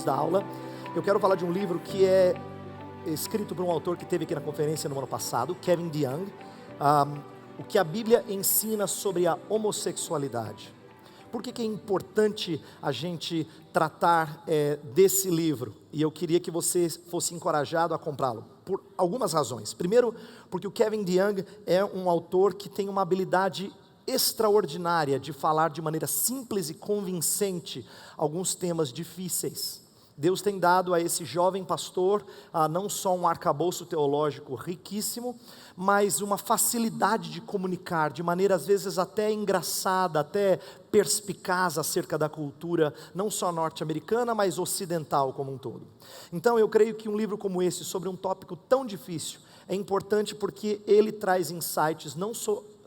da aula, eu quero falar de um livro que é escrito por um autor que esteve aqui na conferência no ano passado, Kevin DeYoung, o que a Bíblia ensina sobre a homossexualidade. Por que é importante a gente tratar desse livro? E eu queria que você fosse encorajado a comprá-lo, por algumas razões. Primeiro, porque o Kevin DeYoung é um autor que tem uma habilidade extraordinária de falar de maneira simples e convincente alguns temas difíceis. Deus tem dado a esse jovem pastor não só um arcabouço teológico riquíssimo, mas uma facilidade de comunicar, de maneira às vezes até engraçada, até perspicaz acerca da cultura, não só norte-americana, mas ocidental como um todo. Então eu creio que um livro como esse, sobre um tópico tão difícil, é importante porque ele traz insights não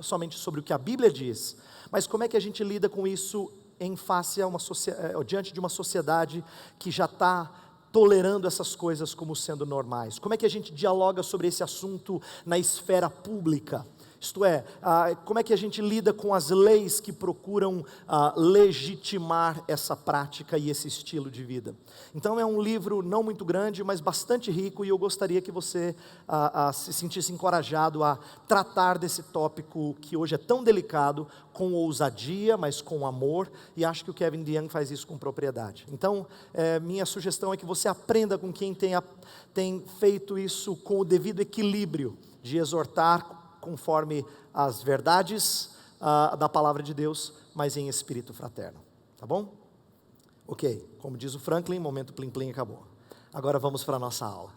somente sobre o que a Bíblia diz, mas como é que a gente lida com isso em face diante de uma sociedade que já está tolerando essas coisas como sendo normais. Como é que a gente dialoga sobre esse assunto na esfera pública? Isto é, como é que a gente lida com as leis que procuram legitimar essa prática e esse estilo de vida? Então é um livro não muito grande, mas bastante rico, e eu gostaria que você se sentisse encorajado a tratar desse tópico que hoje é tão delicado, com ousadia, mas com amor, e acho que o Kevin DeYoung faz isso com propriedade. Então, minha sugestão é que você aprenda com quem tem feito isso com o devido equilíbrio, de exortar conforme as verdades da palavra de Deus, mas em espírito fraterno, tá bom? Ok, como diz o Franklin, momento plim plim acabou. Agora vamos para a nossa aula.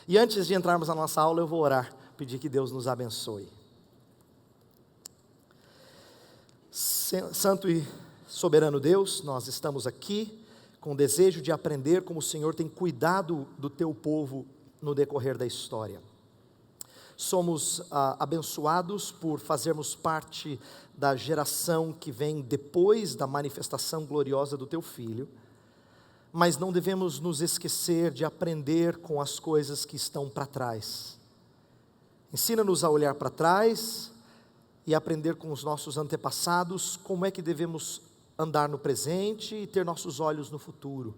E antes de entrarmos na nossa aula, eu vou orar, pedir que Deus nos abençoe. Santo e soberano Deus, nós estamos aqui com o desejo de aprender como o Senhor tem cuidado do teu povo no decorrer da história. Somos abençoados por fazermos parte da geração que vem depois da manifestação gloriosa do teu Filho, mas não devemos nos esquecer de aprender com as coisas que estão para trás. Ensina-nos a olhar para trás e aprender com os nossos antepassados como é que devemos andar no presente e ter nossos olhos no futuro.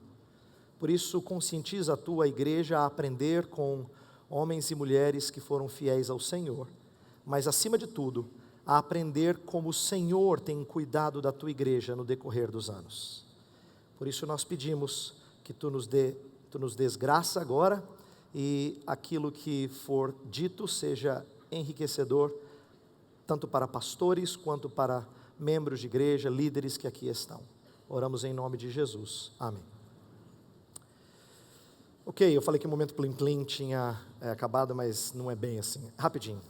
Por isso, conscientiza a tua igreja a aprender com homens e mulheres que foram fiéis ao Senhor, mas acima de tudo, a aprender como o Senhor tem cuidado da tua igreja no decorrer dos anos. Por isso nós pedimos que tu nos dês graça agora, e aquilo que for dito seja enriquecedor, tanto para pastores quanto para membros de igreja, líderes que aqui estão. Oramos em nome de Jesus, amém. Ok, eu falei que o momento plim plim tinha acabado, mas não é bem assim, rapidinho.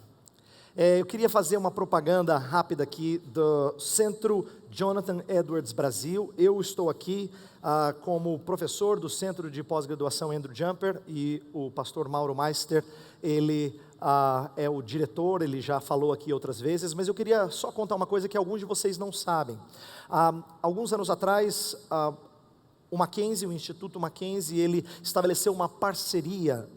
Eu queria fazer uma propaganda rápida aqui do Centro Jonathan Edwards Brasil. Eu estou aqui como professor do Centro de Pós-Graduação Andrew Jumper, e o pastor Mauro Meister, ele é o diretor, ele já falou aqui outras vezes, mas eu queria só contar uma coisa que alguns de vocês não sabem. Alguns anos atrás, o Instituto Mackenzie, ele estabeleceu uma parceria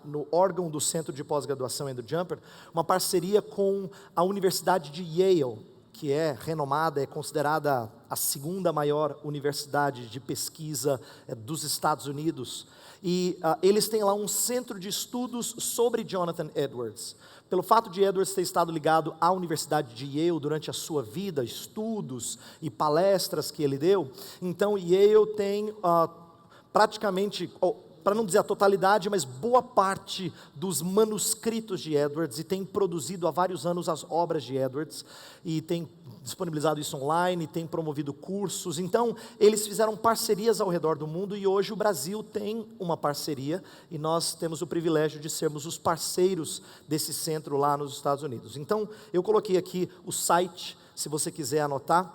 no órgão do Centro de Pós-Graduação Andrew Jumper, uma parceria com a Universidade de Yale, que é renomada, é considerada a segunda maior universidade de pesquisa dos Estados Unidos, e eles têm lá um centro de estudos sobre Jonathan Edwards. Pelo fato de Edwards ter estado ligado à Universidade de Yale durante a sua vida, estudos e palestras que ele deu, então Yale tem praticamente, para não dizer a totalidade, mas boa parte dos manuscritos de Edwards, e tem produzido há vários anos as obras de Edwards, e tem disponibilizado isso online, tem promovido cursos. Então eles fizeram parcerias ao redor do mundo, e hoje o Brasil tem uma parceria, e nós temos o privilégio de sermos os parceiros desse centro lá nos Estados Unidos. Então eu coloquei aqui o site, se você quiser anotar,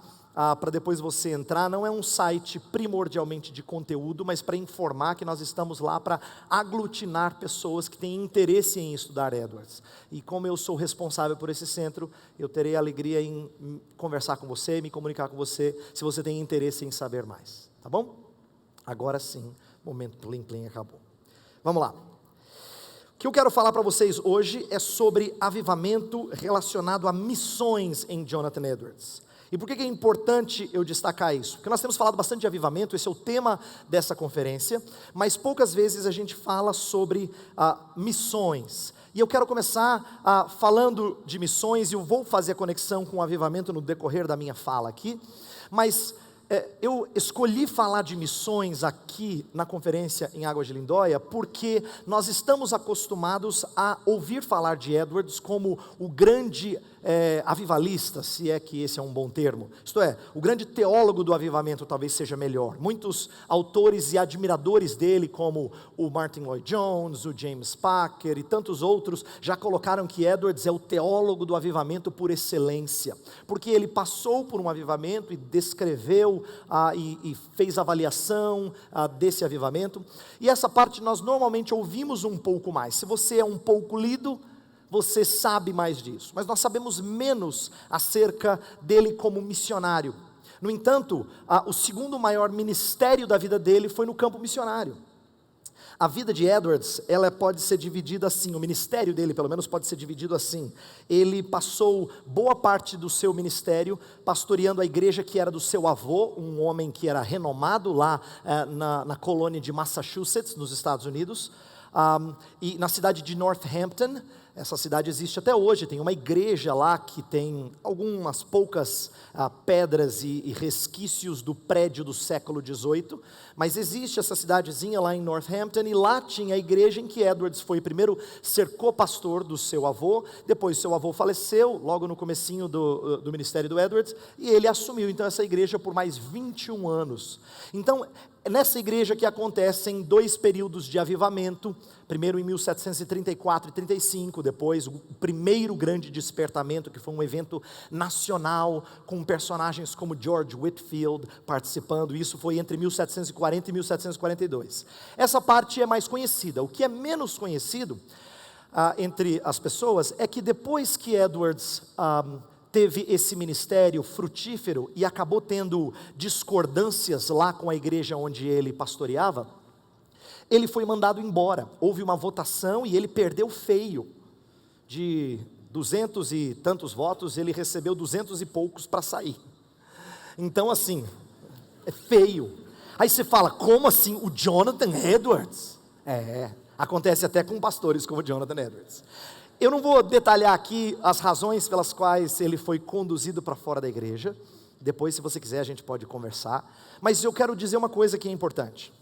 para depois você entrar. Não é um site primordialmente de conteúdo, mas para informar que nós estamos lá para aglutinar pessoas que têm interesse em estudar Edwards. E como eu sou responsável por esse centro, eu terei alegria em conversar com você, me comunicar com você, se você tem interesse em saber mais, tá bom? Agora sim, momento plim plim acabou. Vamos lá. O que eu quero falar para vocês hoje é sobre avivamento relacionado a missões em Jonathan Edwards. E por que é importante eu destacar isso? Porque nós temos falado bastante de avivamento, esse é o tema dessa conferência, mas poucas vezes a gente fala sobre missões. E eu quero começar falando de missões, e eu vou fazer a conexão com o avivamento no decorrer da minha fala aqui, mas eu escolhi falar de missões aqui na conferência em Águas de Lindóia, porque nós estamos acostumados a ouvir falar de Edwards como o grande avivalista, se é que esse é um bom termo, isto é, o grande teólogo do avivamento talvez seja melhor. Muitos autores e admiradores dele, como o Martin Lloyd-Jones, o James Packer e tantos outros, já colocaram que Edwards é o teólogo do avivamento por excelência, porque ele passou por um avivamento e descreveu e fez avaliação desse avivamento, e essa parte nós normalmente ouvimos um pouco mais. Se você é um pouco lido, você sabe mais disso, mas nós sabemos menos acerca dele como missionário. No entanto, o segundo maior ministério da vida dele foi no campo missionário. A vida de Edwards, ela pode ser dividida assim, o ministério dele pelo menos pode ser dividido assim. Ele passou boa parte do seu ministério pastoreando a igreja que era do seu avô, um homem que era renomado lá na colônia de Massachusetts, nos Estados Unidos, e na cidade de Northampton. Essa cidade existe até hoje, tem uma igreja lá que tem algumas poucas pedras e resquícios do prédio do século XVIII, mas existe essa cidadezinha lá em Northampton, e lá tinha a igreja em que Edwards foi primeiro ser co-pastor do seu avô, depois seu avô faleceu, logo no comecinho do ministério do Edwards, e ele assumiu então essa igreja por mais 21 anos. Então, nessa igreja que acontecem dois períodos de avivamento, primeiro em 1734 e 35, depois o primeiro grande despertamento, que foi um evento nacional, com personagens como George Whitefield participando. Isso foi entre 1740 e 1742. Essa parte é mais conhecida. O que é menos conhecido entre as pessoas é que depois que Edwards teve esse ministério frutífero e acabou tendo discordâncias lá com a igreja onde ele pastoreava, ele foi mandado embora. Houve uma votação e ele perdeu feio. De 200 e tantos votos, ele recebeu 200 e poucos para sair. Então assim, é feio. Aí você fala, como assim, o Jonathan Edwards? Acontece até com pastores como Jonathan Edwards. Eu não vou detalhar aqui as razões pelas quais ele foi conduzido para fora da igreja. Depois, se você quiser, a gente pode conversar. Mas eu quero dizer uma coisa que é importante.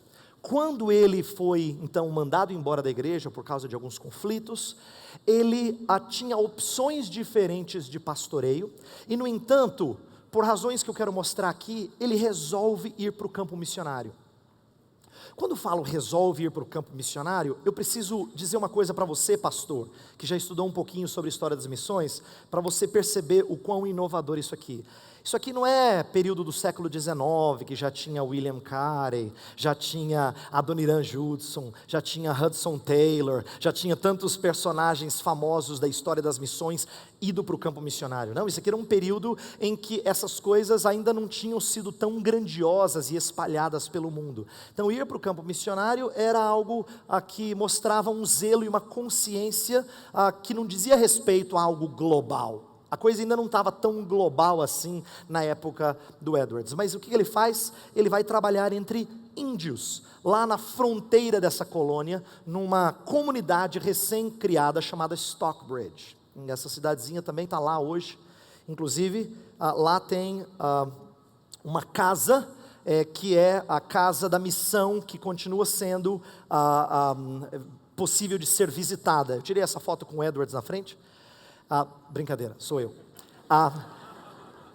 Quando ele foi, então, mandado embora da igreja por causa de alguns conflitos, ele tinha opções diferentes de pastoreio. E, no entanto, por razões que eu quero mostrar aqui, ele resolve ir para o campo missionário. Quando falo resolve ir para o campo missionário, eu preciso dizer uma coisa para você, pastor, que já estudou um pouquinho sobre a história das missões, para você perceber o quão inovador isso aqui. Isso aqui não é período do século XIX, que já tinha William Carey, já tinha Adoniran Judson, já tinha Hudson Taylor, já tinha tantos personagens famosos da história das missões ido para o campo missionário. Não, isso aqui era um período em que essas coisas ainda não tinham sido tão grandiosas e espalhadas pelo mundo. Então ir para o campo missionário era algo que mostrava um zelo e uma consciência que não dizia respeito a algo global. A coisa ainda não estava tão global assim na época do Edwards. Mas o que ele faz? Ele vai trabalhar entre índios, lá na fronteira dessa colônia, numa comunidade recém-criada chamada Stockbridge. Essa cidadezinha também está lá hoje. Inclusive, lá tem uma casa, que é a casa da missão, que continua sendo possível de ser visitada. Eu tirei essa foto com o Edwards na frente. Brincadeira, sou eu.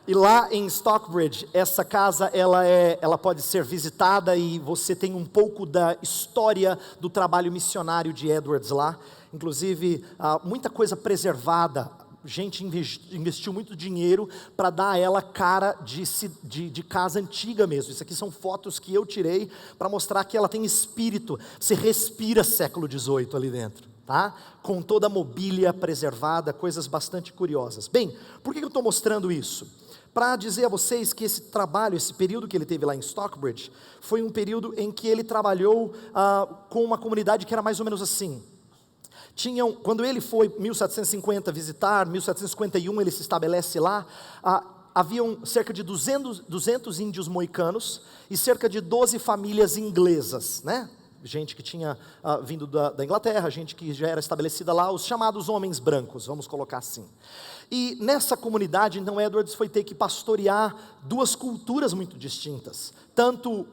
E lá em Stockbridge, essa casa ela pode ser visitada, e você tem um pouco da história do trabalho missionário de Edwards lá. Inclusive, muita coisa preservada. Gente investiu muito dinheiro para dar a ela cara de casa antiga mesmo. Isso aqui são fotos que eu tirei para mostrar que ela tem espírito. Você respira século XVIII ali dentro. Tá? Com toda a mobília preservada, coisas bastante curiosas. Bem, por que eu estou mostrando isso? Para dizer a vocês que esse trabalho, esse período que ele teve lá em Stockbridge, foi um período em que ele trabalhou com uma comunidade que era mais ou menos assim. Quando ele foi em 1750 visitar, 1751 ele se estabelece lá, haviam cerca de 200 índios moicanos e cerca de 12 famílias inglesas, né? Gente que tinha vindo da Inglaterra, gente que já era estabelecida lá, os chamados homens brancos, vamos colocar assim. E nessa comunidade, então, Edwards foi ter que pastorear duas culturas muito distintas, tanto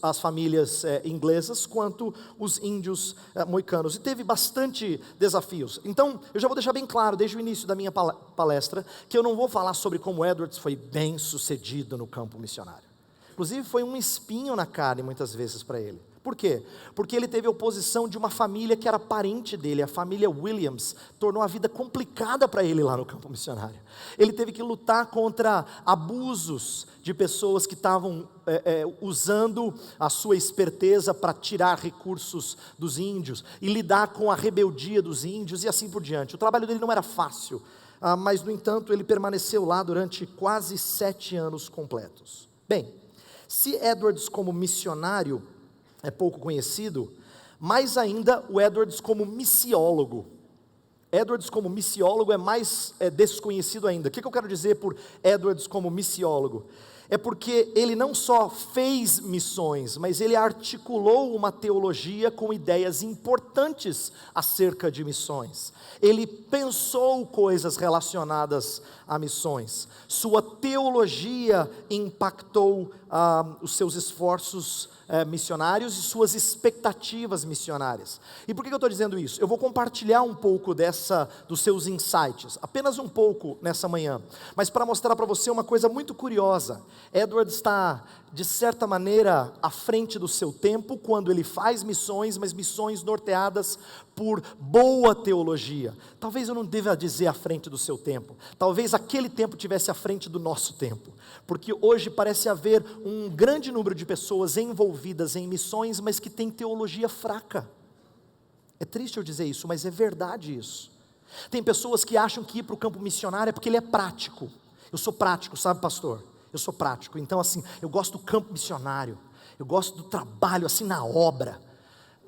as famílias inglesas, quanto os índios moicanos, e teve bastante desafios. Então, eu já vou deixar bem claro, desde o início da minha palestra, que eu não vou falar sobre como Edwards foi bem sucedido no campo missionário. Inclusive, foi um espinho na carne, muitas vezes, para ele. Por quê? Porque ele teve oposição de uma família que era parente dele, a família Williams, tornou a vida complicada para ele lá no campo missionário. Ele teve que lutar contra abusos de pessoas que estavam usando a sua esperteza para tirar recursos dos índios, e lidar com a rebeldia dos índios e assim por diante. O trabalho dele não era fácil, mas no entanto ele permaneceu lá durante quase 7 anos completos. Bem, se Edwards como missionário é pouco conhecido, mais ainda o Edwards como missiólogo. Edwards como missiólogo é mais desconhecido ainda. O que eu quero dizer por Edwards como missiólogo? É porque ele não só fez missões, mas ele articulou uma teologia com ideias importantes acerca de missões. Ele pensou coisas relacionadas a missões. Sua teologia impactou os seus esforços missionários e suas expectativas missionárias. E por que eu estou dizendo isso? Eu vou compartilhar um pouco dos seus insights, apenas um pouco nessa manhã, mas para mostrar para você uma coisa muito curiosa. Edwards está, de certa maneira, à frente do seu tempo, quando ele faz missões, mas missões norteadas por boa teologia. Talvez eu não deva dizer à frente do seu tempo, talvez aquele tempo tivesse à frente do nosso tempo, porque hoje parece haver um grande número de pessoas envolvidas em missões, mas que têm teologia fraca. É triste eu dizer isso, mas é verdade isso. Tem pessoas que acham que ir para o campo missionário é porque ele é prático. Eu sou prático, sabe, pastor? Eu sou prático, então assim, eu gosto do campo missionário, eu gosto do trabalho assim na obra.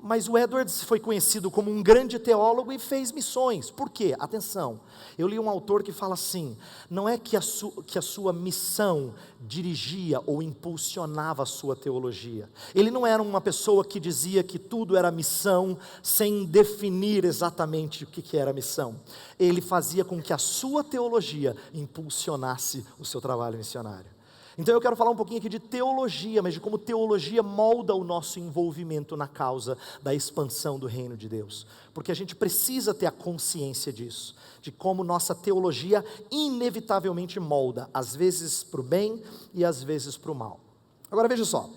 Mas o Edwards foi conhecido como um grande teólogo e fez missões. Por quê? Atenção, eu li um autor que fala assim, não é que a sua missão dirigia ou impulsionava a sua teologia. Ele não era uma pessoa que dizia que tudo era missão, sem definir exatamente o que era missão. Ele fazia com que a sua teologia impulsionasse o seu trabalho missionário. Então eu quero falar um pouquinho aqui de teologia, mas de como teologia molda o nosso envolvimento na causa da expansão do reino de Deus. Porque a gente precisa ter a consciência disso, de como nossa teologia inevitavelmente molda, às vezes para o bem e às vezes para o mal. Agora veja só,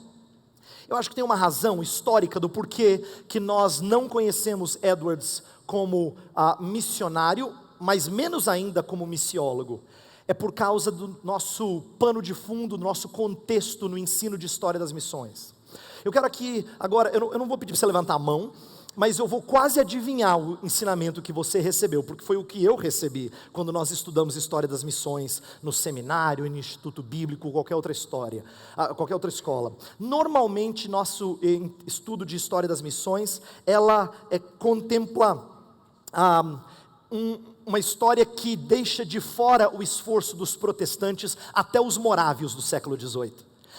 eu acho que tem uma razão histórica do porquê que nós não conhecemos Edwards como missionário, mas menos ainda como missiólogo. É por causa do nosso pano de fundo, do nosso contexto no ensino de história das missões. Eu quero aqui, agora, eu não vou pedir para você levantar a mão, mas eu vou quase adivinhar o ensinamento que você recebeu, porque foi o que eu recebi quando nós estudamos história das missões no seminário, no Instituto Bíblico, qualquer outra qualquer outra escola. Normalmente, nosso estudo de história das missões, ela contempla uma história que deixa de fora o esforço dos protestantes até os morávios do século XVIII.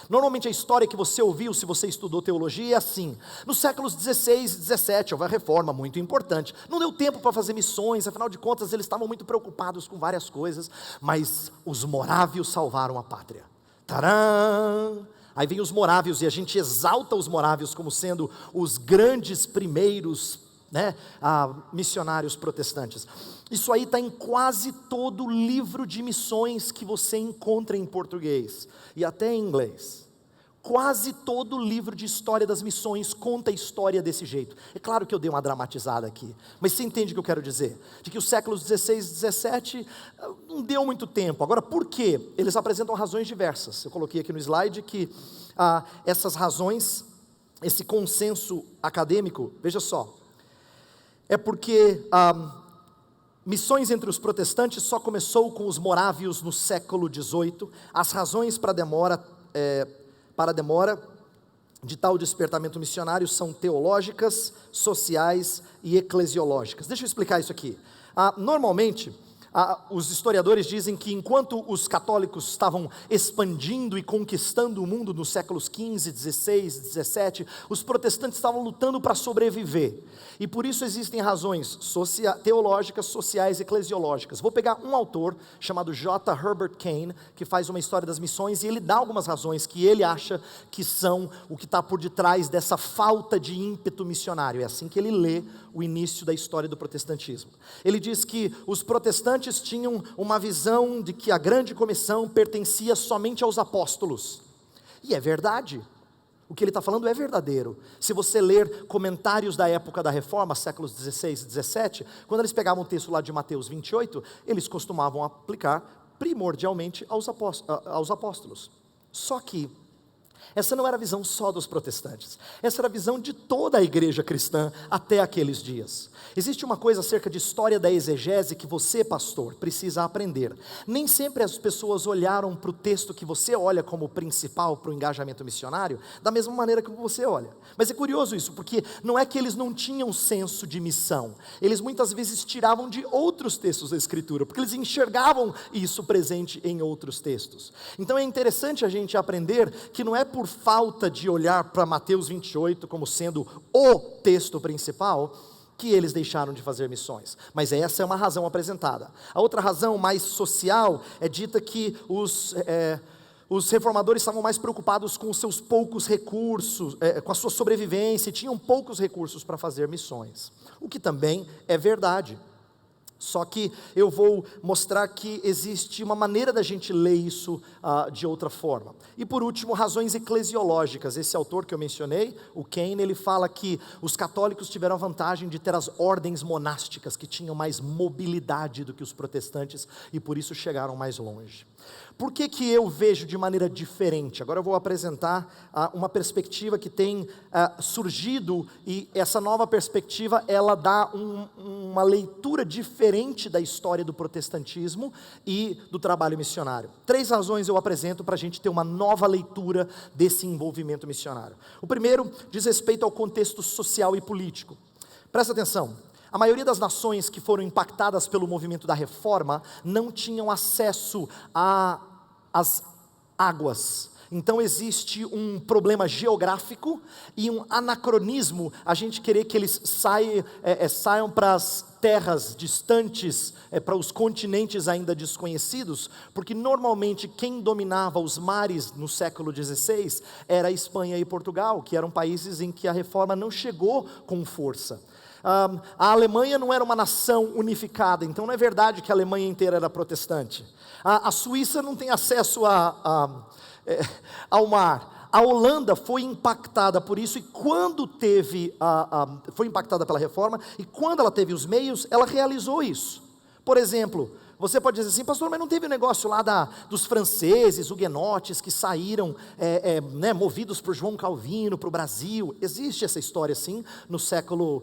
Normalmente a história que você ouviu, se você estudou teologia, é assim: nos séculos XVI e XVII houve a reforma muito importante, não deu tempo para fazer missões, afinal de contas eles estavam muito preocupados com várias coisas, mas os morávios salvaram a pátria. Tcharam! Aí vem os morávios e a gente exalta os morávios como sendo os grandes primeiros missionários protestantes. Isso aí está em quase todo livro de missões que você encontra em português e até em inglês. Quase todo livro de história das missões conta a história desse jeito. É claro que eu dei uma dramatizada aqui, mas você entende o que eu quero dizer? De que os séculos XVI e XVII não deu muito tempo. Agora, por quê? Eles apresentam razões diversas. Eu coloquei aqui no slide que essas razões, esse consenso acadêmico, veja só, é porque missões entre os protestantes só começou com os morávios no século XVIII. As razões para a demora de tal despertamento missionário são teológicas, sociais e eclesiológicas. Deixa eu explicar isso aqui. Normalmente, Os historiadores dizem que enquanto os católicos estavam expandindo e conquistando o mundo nos séculos XV, XVI, XVII, os protestantes estavam lutando para sobreviver. E por isso existem razões teológicas, sociais e eclesiológicas. Vou pegar um autor chamado J. Herbert Kane, que faz uma história das missões, e ele dá algumas razões que ele acha que são o que está por detrás dessa falta de ímpeto missionário. É assim que ele lê o início da história do protestantismo. Ele diz que os protestantes tinham uma visão de que a grande comissão pertencia somente aos apóstolos. E é verdade. O que ele está falando é verdadeiro. Se você ler comentários da época da Reforma, séculos 16 e 17, quando eles pegavam o texto lá de Mateus 28, eles costumavam aplicar primordialmente aos apóstolos. Só que essa não era a visão só dos protestantes, essa era a visão de toda a igreja cristã até aqueles dias. Existe uma coisa acerca de história da exegese que você, pastor, precisa aprender. Nem sempre as pessoas olharam para o texto que você olha como principal para o engajamento missionário, da mesma maneira que você olha. Mas é curioso isso, porque não é que eles não tinham senso de missão, eles muitas vezes tiravam de outros textos da Escritura, porque eles enxergavam isso presente em outros textos. Então é interessante a gente aprender que não é por falta de olhar para Mateus 28 como sendo o texto principal, que eles deixaram de fazer missões, mas essa é uma razão apresentada. A outra razão, mais social, é dita que os reformadores estavam mais preocupados com os seus poucos recursos, com a sua sobrevivência, e tinham poucos recursos para fazer missões, o que também é verdade. Só que eu vou mostrar que existe uma maneira da gente ler isso de outra forma. E por último, razões eclesiológicas. Esse autor que eu mencionei, o Kane, ele fala que os católicos tiveram a vantagem de ter as ordens monásticas, que tinham mais mobilidade do que os protestantes, e por isso chegaram mais longe. Por que que eu vejo de maneira diferente? Agora eu vou apresentar uma perspectiva que tem surgido, e essa nova perspectiva, ela dá uma leitura diferente da história do protestantismo e do trabalho missionário. 3 razões eu apresento para a gente ter uma nova leitura desse envolvimento missionário. O primeiro diz respeito ao contexto social e político. Presta atenção. A maioria das nações que foram impactadas pelo movimento da reforma não tinham acesso às águas. Então existe um problema geográfico e um anacronismo, a gente querer que eles saiam para as terras distantes, para os continentes ainda desconhecidos, porque normalmente quem dominava os mares no século XVI era a Espanha e Portugal, que eram países em que a reforma não chegou com força. A Alemanha não era uma nação unificada, então não é verdade que a Alemanha inteira era protestante. A Suíça não tem acesso ao mar. A Holanda foi impactada por isso, e quando foi impactada pela reforma, e quando ela teve os meios, ela realizou isso. Por exemplo, você pode dizer assim, pastor, mas não teve o negócio lá dos franceses, huguenotes, que saíram movidos por João Calvino para o Brasil? Existe essa história sim, no século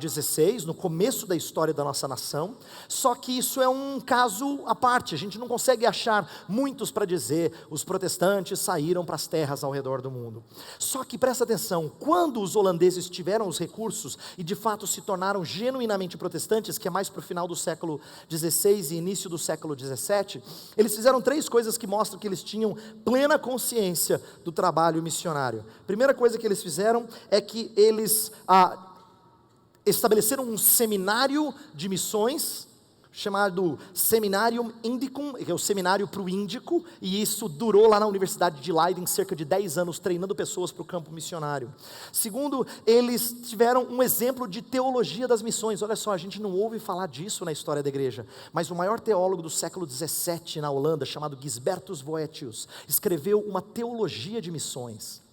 XVI, no começo da história da nossa nação, só que isso é um caso à parte, a gente não consegue achar muitos para dizer, os protestantes saíram para as terras ao redor do mundo. Só que presta atenção, quando os holandeses tiveram os recursos, e de fato se tornaram genuinamente protestantes, que é mais para o final do século XVI e início do século XVII, eles fizeram 3 coisas que mostram que eles tinham plena consciência do trabalho missionário. Primeira coisa que eles fizeram é que eles estabeleceram um seminário de missões, chamado Seminarium Indicum, que é o seminário para o Índico, e isso durou lá na Universidade de Leiden cerca de 10 anos, treinando pessoas para o campo missionário. Segundo, eles tiveram um exemplo de teologia das missões. Olha só, a gente não ouve falar disso na história da igreja, mas o maior teólogo do século XVII na Holanda, chamado Gisbertus Boetius, escreveu uma teologia de missões.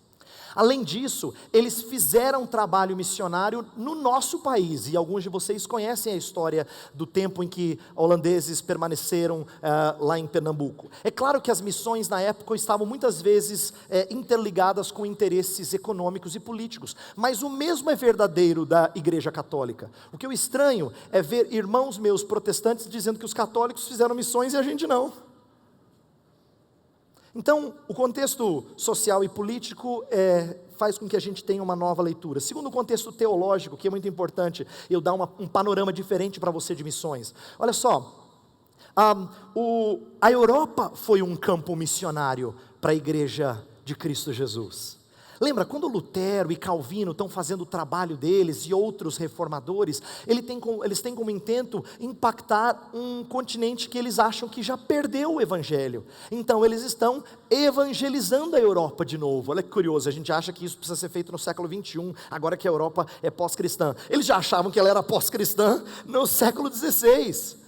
Além disso, eles fizeram trabalho missionário no nosso país, e alguns de vocês conhecem a história do tempo em que holandeses permaneceram lá em Pernambuco. É claro que as missões na época estavam muitas vezes interligadas com interesses econômicos e políticos, mas o mesmo é verdadeiro da Igreja Católica. O que eu estranho é ver irmãos meus protestantes dizendo que os católicos fizeram missões e a gente não. Então, o contexto social e político faz com que a gente tenha uma nova leitura. Segundo, o contexto teológico, que é muito importante, eu dar um panorama diferente para você de missões. Olha só, A Europa foi um campo missionário para a igreja de Cristo Jesus. Lembra, quando Lutero e Calvino estão fazendo o trabalho deles e outros reformadores, eles têm como intento impactar um continente que eles acham que já perdeu o evangelho. Então eles estão evangelizando a Europa de novo. Olha que curioso, a gente acha que isso precisa ser feito no século 21, agora que a Europa é pós-cristã. Eles já achavam que ela era pós-cristã no século 16.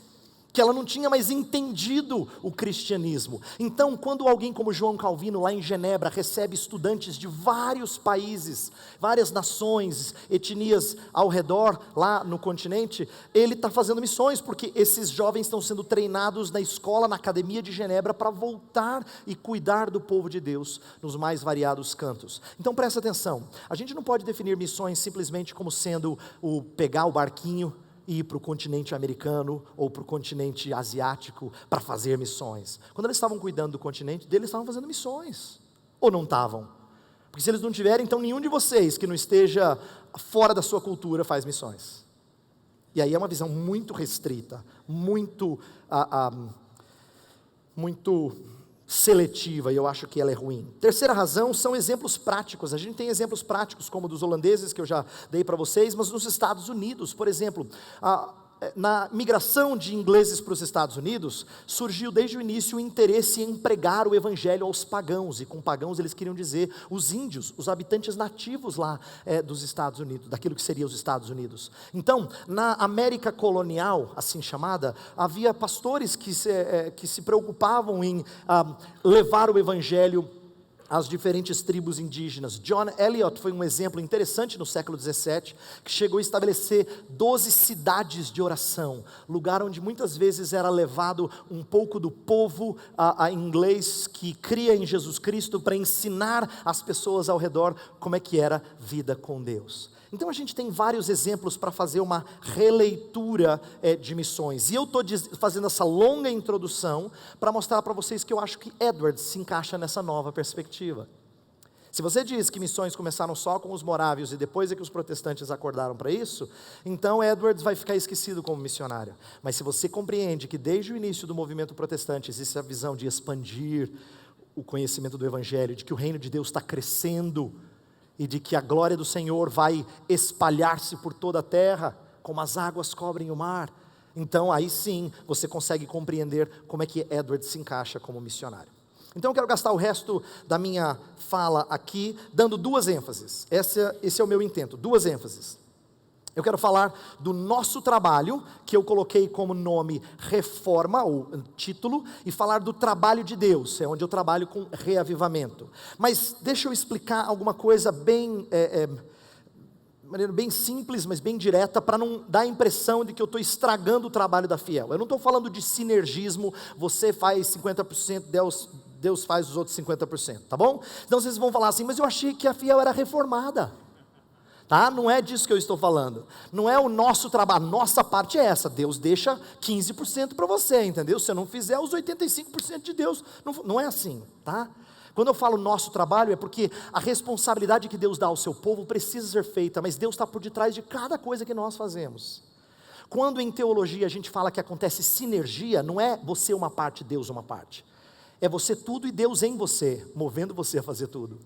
Que ela não tinha mais entendido o cristianismo. Então, quando alguém como João Calvino, lá em Genebra, recebe estudantes de vários países, várias nações, etnias ao redor, lá no continente, ele está fazendo missões, porque esses jovens estão sendo treinados na escola, na academia de Genebra, para voltar e cuidar do povo de Deus, nos mais variados cantos. Então presta atenção, a gente não pode definir missões simplesmente como sendo o pegar o barquinho, ir para o continente americano ou para o continente asiático para fazer missões. Quando eles estavam cuidando do continente deles, estavam fazendo missões. Ou não estavam? Porque se eles não tiverem, então nenhum de vocês que não esteja fora da sua cultura faz missões. E aí é uma visão muito restrita, muito seletiva, e eu acho que ela é ruim. Terceira razão são exemplos práticos. A gente tem exemplos práticos como dos holandeses que eu já dei para vocês, mas nos Estados Unidos, por exemplo, na migração de ingleses para os Estados Unidos, surgiu desde o início o interesse em pregar o evangelho aos pagãos, e com pagãos eles queriam dizer os índios, os habitantes nativos lá dos Estados Unidos, daquilo que seria os Estados Unidos. Então, na América colonial, assim chamada, havia pastores que se preocupavam em levar o evangelho às diferentes tribos indígenas. John Eliot foi um exemplo interessante no século 17, que chegou a estabelecer 12 cidades de oração, lugar onde muitas vezes era levado um pouco do povo inglês que cria em Jesus Cristo para ensinar as pessoas ao redor como é que era vida com Deus. Então a gente tem vários exemplos para fazer uma releitura de missões, e eu estou fazendo essa longa introdução para mostrar para vocês que eu acho que Edwards se encaixa nessa nova perspectiva. Se você diz que missões começaram só com os morávios e depois é que os protestantes acordaram para isso, então Edwards vai ficar esquecido como missionário. Mas se você compreende que desde o início do movimento protestante existe a visão de expandir o conhecimento do evangelho, de que o reino de Deus está crescendo, e de que a glória do Senhor vai espalhar-se por toda a terra, como as águas cobrem o mar, então aí sim você consegue compreender como é que Edwards se encaixa como missionário. Então eu quero gastar o resto da minha fala aqui, dando duas ênfases. Esse é o meu intento, duas ênfases. Eu quero falar do nosso trabalho, que eu coloquei como nome Reforma, ou título, e falar do trabalho de Deus, é onde eu trabalho com reavivamento. Mas deixa eu explicar alguma coisa bem simples, mas bem direta, para não dar a impressão de que eu estou estragando o trabalho da Fiel. Eu não estou falando de sinergismo, você faz 50%, Deus faz os outros 50%, tá bom? Então vocês vão falar assim, mas eu achei que a Fiel era reformada. Tá? Não é disso que eu estou falando, não é o nosso trabalho, nossa parte é essa, Deus deixa 15% para você, entendeu? Se você não fizer os 85% de Deus, não é assim, tá? Quando eu falo nosso trabalho é porque a responsabilidade que Deus dá ao seu povo precisa ser feita, mas Deus está por detrás de cada coisa que nós fazemos. Quando em teologia a gente fala que acontece sinergia, não é você uma parte, Deus uma parte, é você tudo e Deus em você, movendo você a fazer tudo.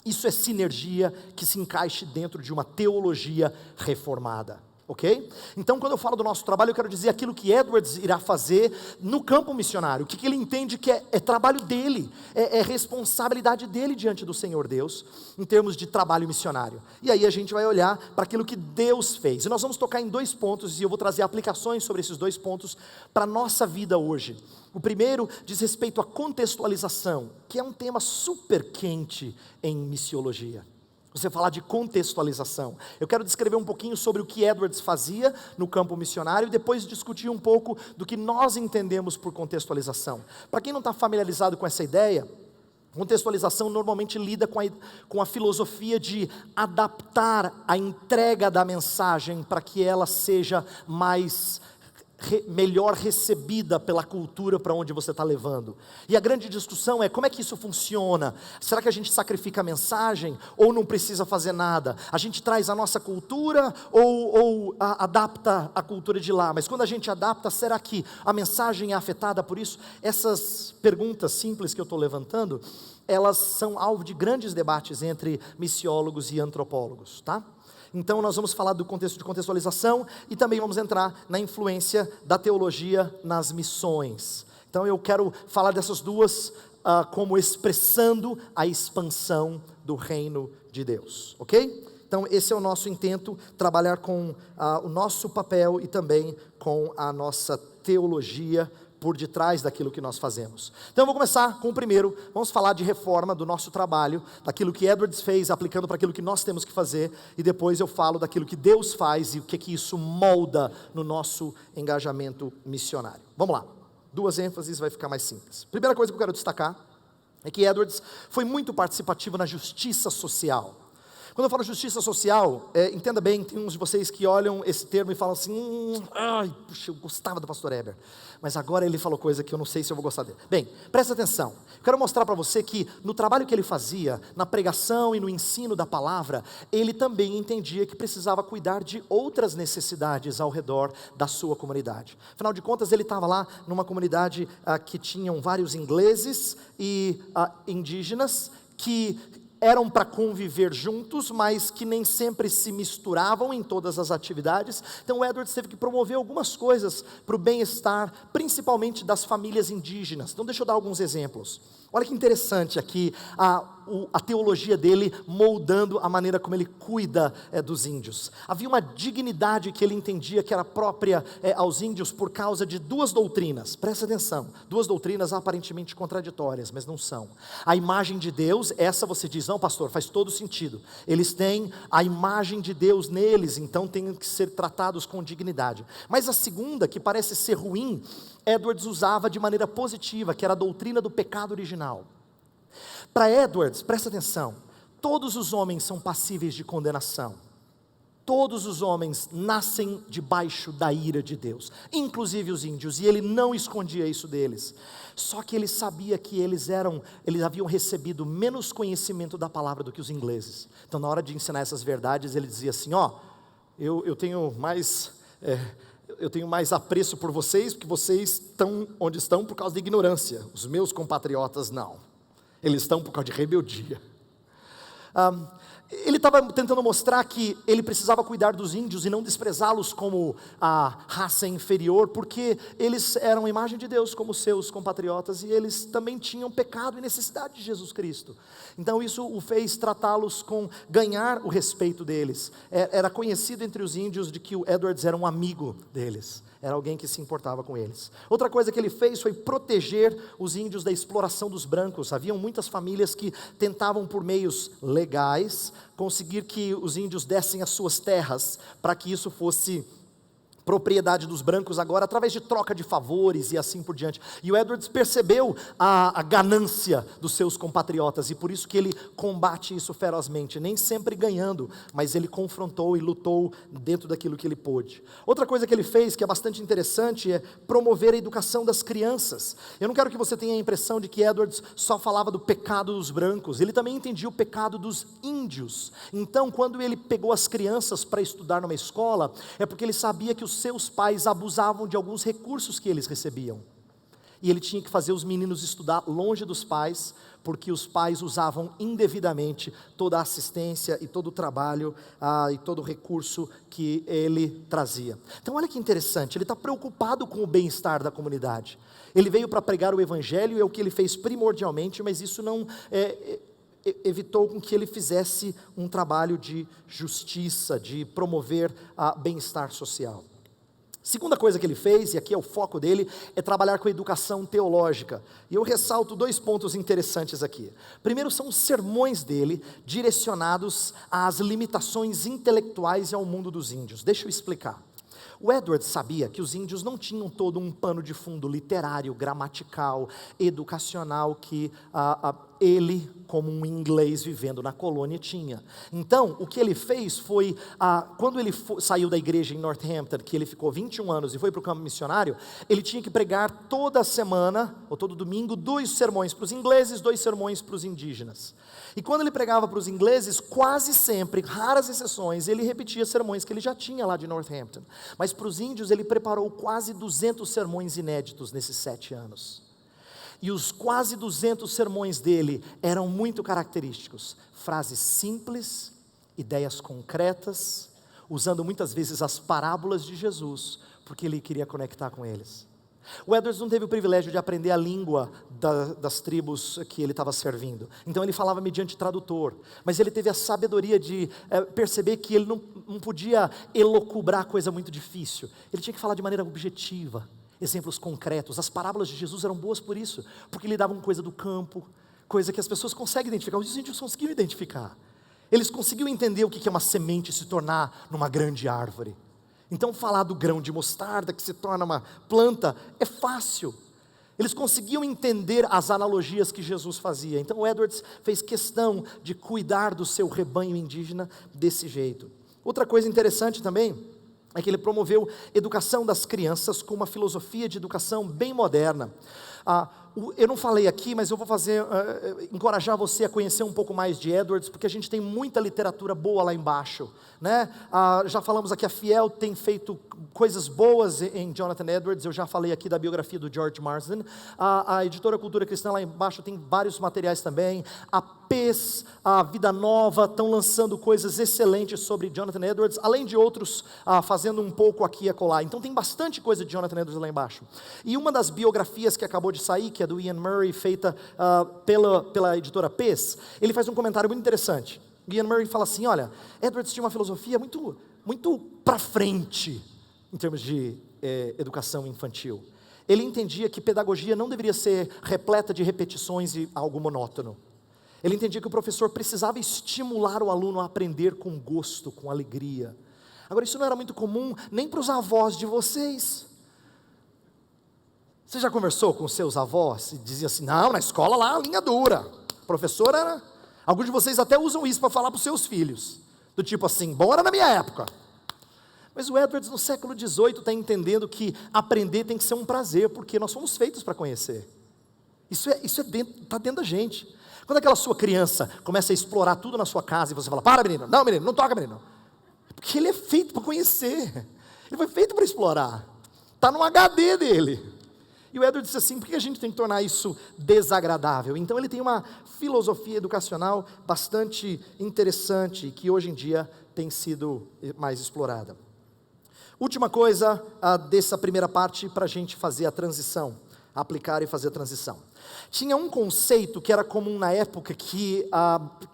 Isso é sinergia que se encaixe dentro de uma teologia reformada, ok? Então quando eu falo do nosso trabalho, eu quero dizer aquilo que Edwards irá fazer no campo missionário, o que ele entende que é trabalho dele, é responsabilidade dele diante do Senhor Deus, em termos de trabalho missionário. E aí a gente vai olhar para aquilo que Deus fez, e nós vamos tocar em 2 pontos, e eu vou trazer aplicações sobre esses 2 pontos para a nossa vida hoje. O primeiro diz respeito à contextualização, que é um tema super quente em missiologia. Você falar de contextualização. Eu quero descrever um pouquinho sobre o que Edwards fazia no campo missionário e depois discutir um pouco do que nós entendemos por contextualização. Para quem não está familiarizado com essa ideia, contextualização normalmente lida com a filosofia de adaptar a entrega da mensagem para que ela seja mais melhor recebida pela cultura para onde você está levando. E a grande discussão é como é que isso funciona? Será que a gente sacrifica a mensagem ou não precisa fazer nada? A gente traz a nossa cultura ou adapta a cultura de lá? Mas quando a gente adapta, será que a mensagem é afetada por isso? Essas perguntas simples que eu estou levantando, elas são alvo de grandes debates entre missiólogos e antropólogos, tá? Então nós vamos falar do contexto de contextualização e também vamos entrar na influência da teologia nas missões. Então eu quero falar dessas duas como expressando a expansão do reino de Deus, ok? Então esse é o nosso intento, trabalhar com o nosso papel e também com a nossa teologia por detrás daquilo que nós fazemos. Então eu vou começar com o primeiro, vamos falar de reforma do nosso trabalho, daquilo que Edwards fez, aplicando para aquilo que nós temos que fazer, e depois eu falo daquilo que Deus faz e o que isso molda no nosso engajamento missionário. Vamos lá, 2 ênfases, vai ficar mais simples. Primeira coisa que eu quero destacar é que Edwards foi muito participativo na justiça social. Quando eu falo justiça social, entenda bem, tem uns de vocês que olham esse termo e falam assim, ai, puxa, eu gostava do pastor Heber, mas agora ele falou coisa que eu não sei se eu vou gostar dele. Bem, presta atenção, eu quero mostrar para você que no trabalho que ele fazia, na pregação e no ensino da palavra, ele também entendia que precisava cuidar de outras necessidades ao redor da sua comunidade. Afinal de contas, ele estava lá numa comunidade que tinham vários ingleses e indígenas, que eram para conviver juntos, mas que nem sempre se misturavam em todas as atividades. Então Edwards teve que promover algumas coisas para o bem-estar, principalmente das famílias indígenas. Então deixa eu dar alguns exemplos. Olha que interessante aqui a teologia dele moldando a maneira como ele cuida dos índios. Havia uma dignidade que ele entendia que era própria aos índios por causa de 2 doutrinas. Presta atenção, 2 doutrinas aparentemente contraditórias, mas não são. A imagem de Deus, essa você diz, não pastor, faz todo sentido. Eles têm a imagem de Deus neles, então têm que ser tratados com dignidade. Mas a segunda, que parece ser ruim, Edwards usava de maneira positiva, que era a doutrina do pecado original. Para Edwards, presta atenção, todos os homens são passíveis de condenação. Todos os homens nascem debaixo da ira de Deus, inclusive os índios, e ele não escondia isso deles. Só que ele sabia que eles haviam recebido menos conhecimento da palavra do que os ingleses. Então na hora de ensinar essas verdades, ele dizia assim, eu tenho mais apreço por vocês, porque vocês estão onde estão por causa de ignorância. Os meus compatriotas não. Eles estão por causa de rebeldia. Ele estava tentando mostrar que ele precisava cuidar dos índios e não desprezá-los como a raça inferior, porque eles eram a imagem de Deus como seus compatriotas e eles também tinham pecado e necessidade de Jesus Cristo. Então isso o fez tratá-los com ganhar o respeito deles. Era conhecido entre os índios de que o Edwards era um amigo deles. Era alguém que se importava com eles. Outra coisa que ele fez foi proteger os índios da exploração dos brancos. Haviam muitas famílias que tentavam por meios legais conseguir que os índios dessem as suas terras para que isso fosse propriedade dos brancos agora, através de troca de favores e assim por diante. E o Edwards percebeu a ganância dos seus compatriotas, e por isso que ele combate isso ferozmente, nem sempre ganhando, mas ele confrontou e lutou dentro daquilo que ele pôde. Outra coisa que ele fez, que é bastante interessante, é promover a educação das crianças. Eu não quero que você tenha a impressão de que Edwards só falava do pecado dos brancos, ele também entendia o pecado dos índios. Então, quando ele pegou as crianças para estudar numa escola, é porque ele sabia que os seus pais abusavam de alguns recursos que eles recebiam. E ele tinha que fazer os meninos estudar longe dos pais, porque os pais usavam indevidamente toda a assistência e todo o trabalho e todo o recurso que ele trazia. Então olha que interessante, ele está preocupado com o bem-estar da comunidade. Ele veio para pregar o evangelho, é o que ele fez primordialmente, mas isso não evitou com que ele fizesse um trabalho de justiça, de promover bem-estar social. Segunda coisa que ele fez, e aqui é o foco dele, é trabalhar com a educação teológica. E eu ressalto 2 pontos interessantes aqui. Primeiro são os sermões dele, direcionados às limitações intelectuais e ao mundo dos índios. Deixa eu explicar. O Edwards sabia que os índios não tinham todo um pano de fundo literário, gramatical, educacional que ele, como um inglês vivendo na colônia, tinha. Então, o que ele fez foi, quando ele saiu da igreja em Northampton, que ele ficou 21 anos e foi para o campo missionário, ele tinha que pregar toda semana, ou todo domingo, 2 sermões para os ingleses, 2 sermões para os indígenas. E quando ele pregava para os ingleses, quase sempre, raras exceções, ele repetia sermões que ele já tinha lá de Northampton. Mas para os índios ele preparou quase 200 sermões inéditos nesses 7 anos. E os quase 200 sermões dele eram muito característicos. Frases simples, ideias concretas, usando muitas vezes as parábolas de Jesus, porque ele queria conectar com eles. O Edwards não teve o privilégio de aprender a língua das tribos que ele estava servindo. Então ele falava mediante tradutor. Mas ele teve a sabedoria de perceber que ele não podia elocubrar coisa muito difícil. Ele tinha que falar de maneira objetiva, exemplos concretos. As parábolas de Jesus eram boas por isso, porque lhe davam coisa do campo, coisa que as pessoas conseguem identificar. Os índios conseguiam identificar. Eles conseguiam entender o que é uma semente se tornar numa grande árvore. Então falar do grão de mostarda que se torna uma planta é fácil. Eles conseguiam entender as analogias que Jesus fazia. Então o Edwards fez questão de cuidar do seu rebanho indígena desse jeito. Outra coisa interessante também é que ele promoveu educação das crianças com uma filosofia de educação bem moderna. Eu não falei aqui, mas eu vou encorajar você a conhecer um pouco mais de Edwards, porque a gente tem muita literatura boa lá embaixo, né? Já falamos aqui, a Fiel tem feito coisas boas em Jonathan Edwards. Eu já falei aqui da biografia do George Marsden. A editora Cultura Cristã lá embaixo tem vários materiais também. A PES, a Vida Nova, estão lançando coisas excelentes sobre Jonathan Edwards, além de outros fazendo um pouco aqui e acolá. Então tem bastante coisa de Jonathan Edwards lá embaixo. E uma das biografias que acabou de sair, que é do Ian Murray, feita pela editora PES, ele faz um comentário muito interessante. Ian Murray fala assim: olha, Edwards tinha uma filosofia muito, muito para frente em termos de educação infantil. Ele entendia que pedagogia não deveria ser repleta de repetições e algo monótono. Ele entendia que o professor precisava estimular o aluno a aprender com gosto, com alegria. Agora, isso não era muito comum nem para os avós de vocês. Você já conversou com seus avós e dizia assim: não, na escola lá, linha dura. O professor era... Alguns de vocês até usam isso para falar para os seus filhos. Do tipo assim, bom era na minha época. Mas o Edwards no século XVIII está entendendo que aprender tem que ser um prazer, porque nós fomos feitos para conhecer. Isso está dentro da gente. Quando aquela sua criança começa a explorar tudo na sua casa e você fala: para menino, não toca menino. É porque ele é feito para conhecer. Ele foi feito para explorar. Está no HD dele. E o Edwards disse assim: por que a gente tem que tornar isso desagradável? Então ele tem uma filosofia educacional bastante interessante, que hoje em dia tem sido mais explorada. Última coisa dessa primeira parte, para a gente fazer a transição, aplicar e fazer a transição. Tinha um conceito que era comum na época que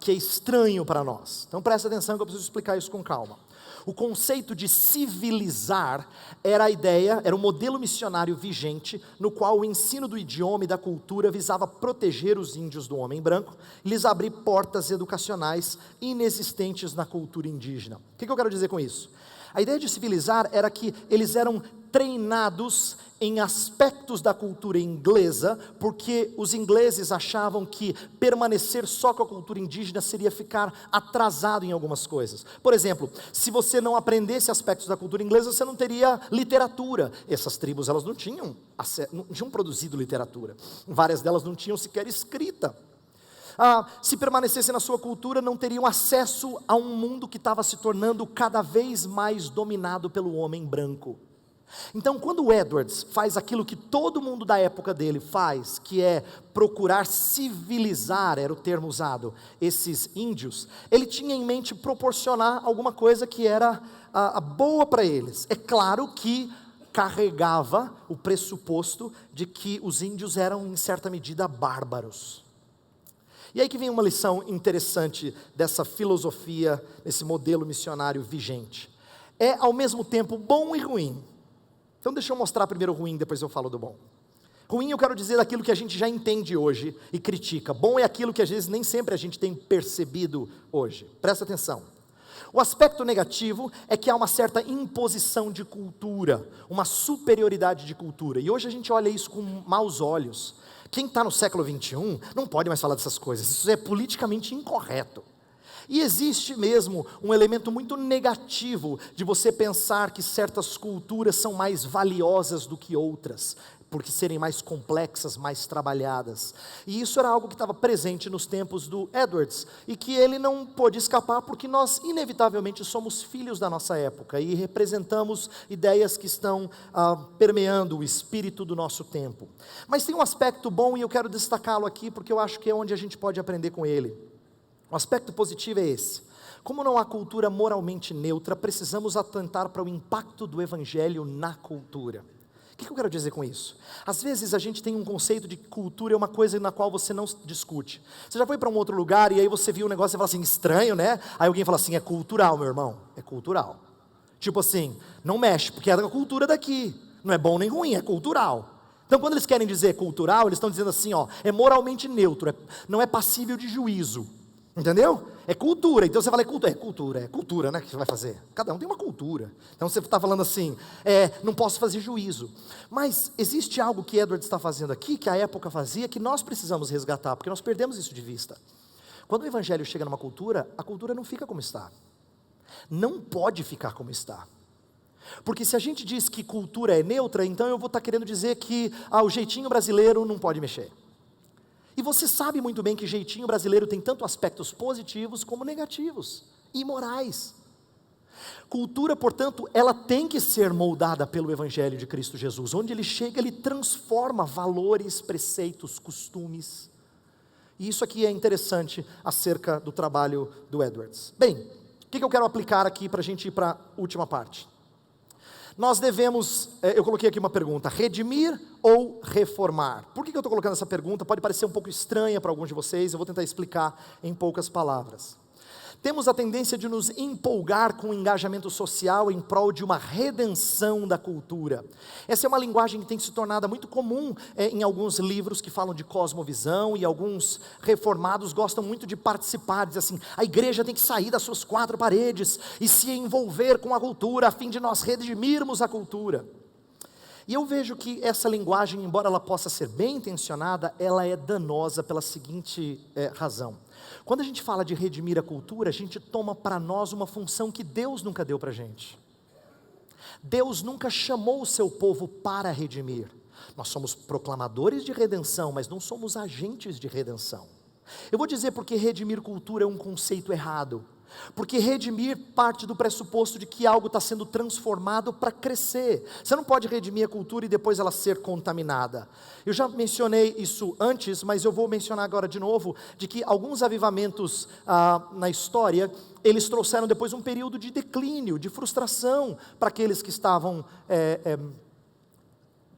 é estranho para nós. Então presta atenção que eu preciso explicar isso com calma. O conceito de civilizar era a ideia, era o modelo missionário vigente, no qual o ensino do idioma e da cultura visava proteger os índios do homem branco e lhes abrir portas educacionais inexistentes na cultura indígena. O que eu quero dizer com isso? A ideia de civilizar era que eles eram treinados em aspectos da cultura inglesa, porque os ingleses achavam que permanecer só com a cultura indígena seria ficar atrasado em algumas coisas. Por exemplo, se você não aprendesse aspectos da cultura inglesa, você não teria literatura. Essas tribos, elas não tinham produzido literatura. Várias delas não tinham sequer escrita. Se permanecessem na sua cultura, não teriam acesso a um mundo que estava se tornando cada vez mais dominado pelo homem branco. Então, quando o Edwards faz aquilo que todo mundo da época dele faz, que é procurar civilizar, era o termo usado, esses índios, ele tinha em mente proporcionar alguma coisa que era boa para eles. É claro que carregava o pressuposto de que os índios eram, em certa medida, bárbaros. E aí que vem uma lição interessante dessa filosofia, desse modelo missionário vigente. É ao mesmo tempo bom e ruim. Então deixa eu mostrar primeiro o ruim, depois eu falo do bom. Ruim eu quero dizer daquilo que a gente já entende hoje e critica. Bom é aquilo que às vezes nem sempre a gente tem percebido hoje. Presta atenção. O aspecto negativo é que há uma certa imposição de cultura, uma superioridade de cultura. E hoje a gente olha isso com maus olhos. Quem está no século XXI não pode mais falar dessas coisas, isso é politicamente incorreto. E existe mesmo um elemento muito negativo de você pensar que certas culturas são mais valiosas do que outras, porque serem mais complexas, mais trabalhadas. E isso era algo que estava presente nos tempos do Edwards, e que ele não pôde escapar, porque nós inevitavelmente somos filhos da nossa época, e representamos ideias que estão permeando o espírito do nosso tempo. Mas tem um aspecto bom, e eu quero destacá-lo aqui, porque eu acho que é onde a gente pode aprender com ele. O aspecto positivo é esse: como não há cultura moralmente neutra, precisamos atentar para o impacto do evangelho na cultura. O que eu quero dizer com isso? Às vezes a gente tem um conceito de que cultura é uma coisa na qual você não discute. Você já foi para um outro lugar e aí você viu um negócio e fala assim, estranho, né? Aí alguém fala assim, é cultural, meu irmão, é cultural. Tipo assim, não mexe, porque é da cultura daqui, não é bom nem ruim, é cultural. Então quando eles querem dizer cultural, eles estão dizendo assim, ó, é moralmente neutro, não é passível de juízo. Entendeu? É cultura, então você fala é cultura, né, que você vai fazer. Cada um tem uma cultura. Então você está falando assim, não posso fazer juízo. Mas existe algo que Edwards está fazendo aqui, que a época fazia, que nós precisamos resgatar, porque nós perdemos isso de vista. Quando o evangelho chega numa cultura, a cultura não fica como está. Não pode ficar como está. Porque se a gente diz que cultura é neutra, então eu vou estar querendo dizer que o jeitinho brasileiro não pode mexer. E você sabe muito bem que jeitinho brasileiro tem tanto aspectos positivos como negativos, imorais. Cultura, portanto, ela tem que ser moldada pelo Evangelho de Cristo Jesus. Onde ele chega, ele transforma valores, preceitos, costumes. E isso aqui é interessante acerca do trabalho do Edwards. Bem, o que eu quero aplicar aqui para a gente ir para a última parte? Nós devemos, eu coloquei aqui uma pergunta, redimir ou reformar? Por que eu estou colocando essa pergunta? Pode parecer um pouco estranha para alguns de vocês, eu vou tentar explicar em poucas palavras. Temos a tendência de nos empolgar com o engajamento social em prol de uma redenção da cultura. Essa é uma linguagem que tem se tornado muito comum em alguns livros que falam de cosmovisão, e alguns reformados gostam muito de participar, dizem assim, a igreja tem que sair das suas quatro paredes e se envolver com a cultura, a fim de nós redimirmos a cultura. E eu vejo que essa linguagem, embora ela possa ser bem intencionada, ela é danosa pela seguinte razão. Quando a gente fala de redimir a cultura, a gente toma para nós uma função que Deus nunca deu para a gente. Deus nunca chamou o seu povo para redimir. Nós somos proclamadores de redenção, mas não somos agentes de redenção. Eu vou dizer porque redimir cultura é um conceito errado. Porque redimir parte do pressuposto de que algo está sendo transformado para crescer. Você não pode redimir a cultura e depois ela ser contaminada. Eu já mencionei isso antes, mas eu vou mencionar agora de novo, de que alguns avivamentos na história, eles trouxeram depois um período de declínio, de frustração para aqueles que estavam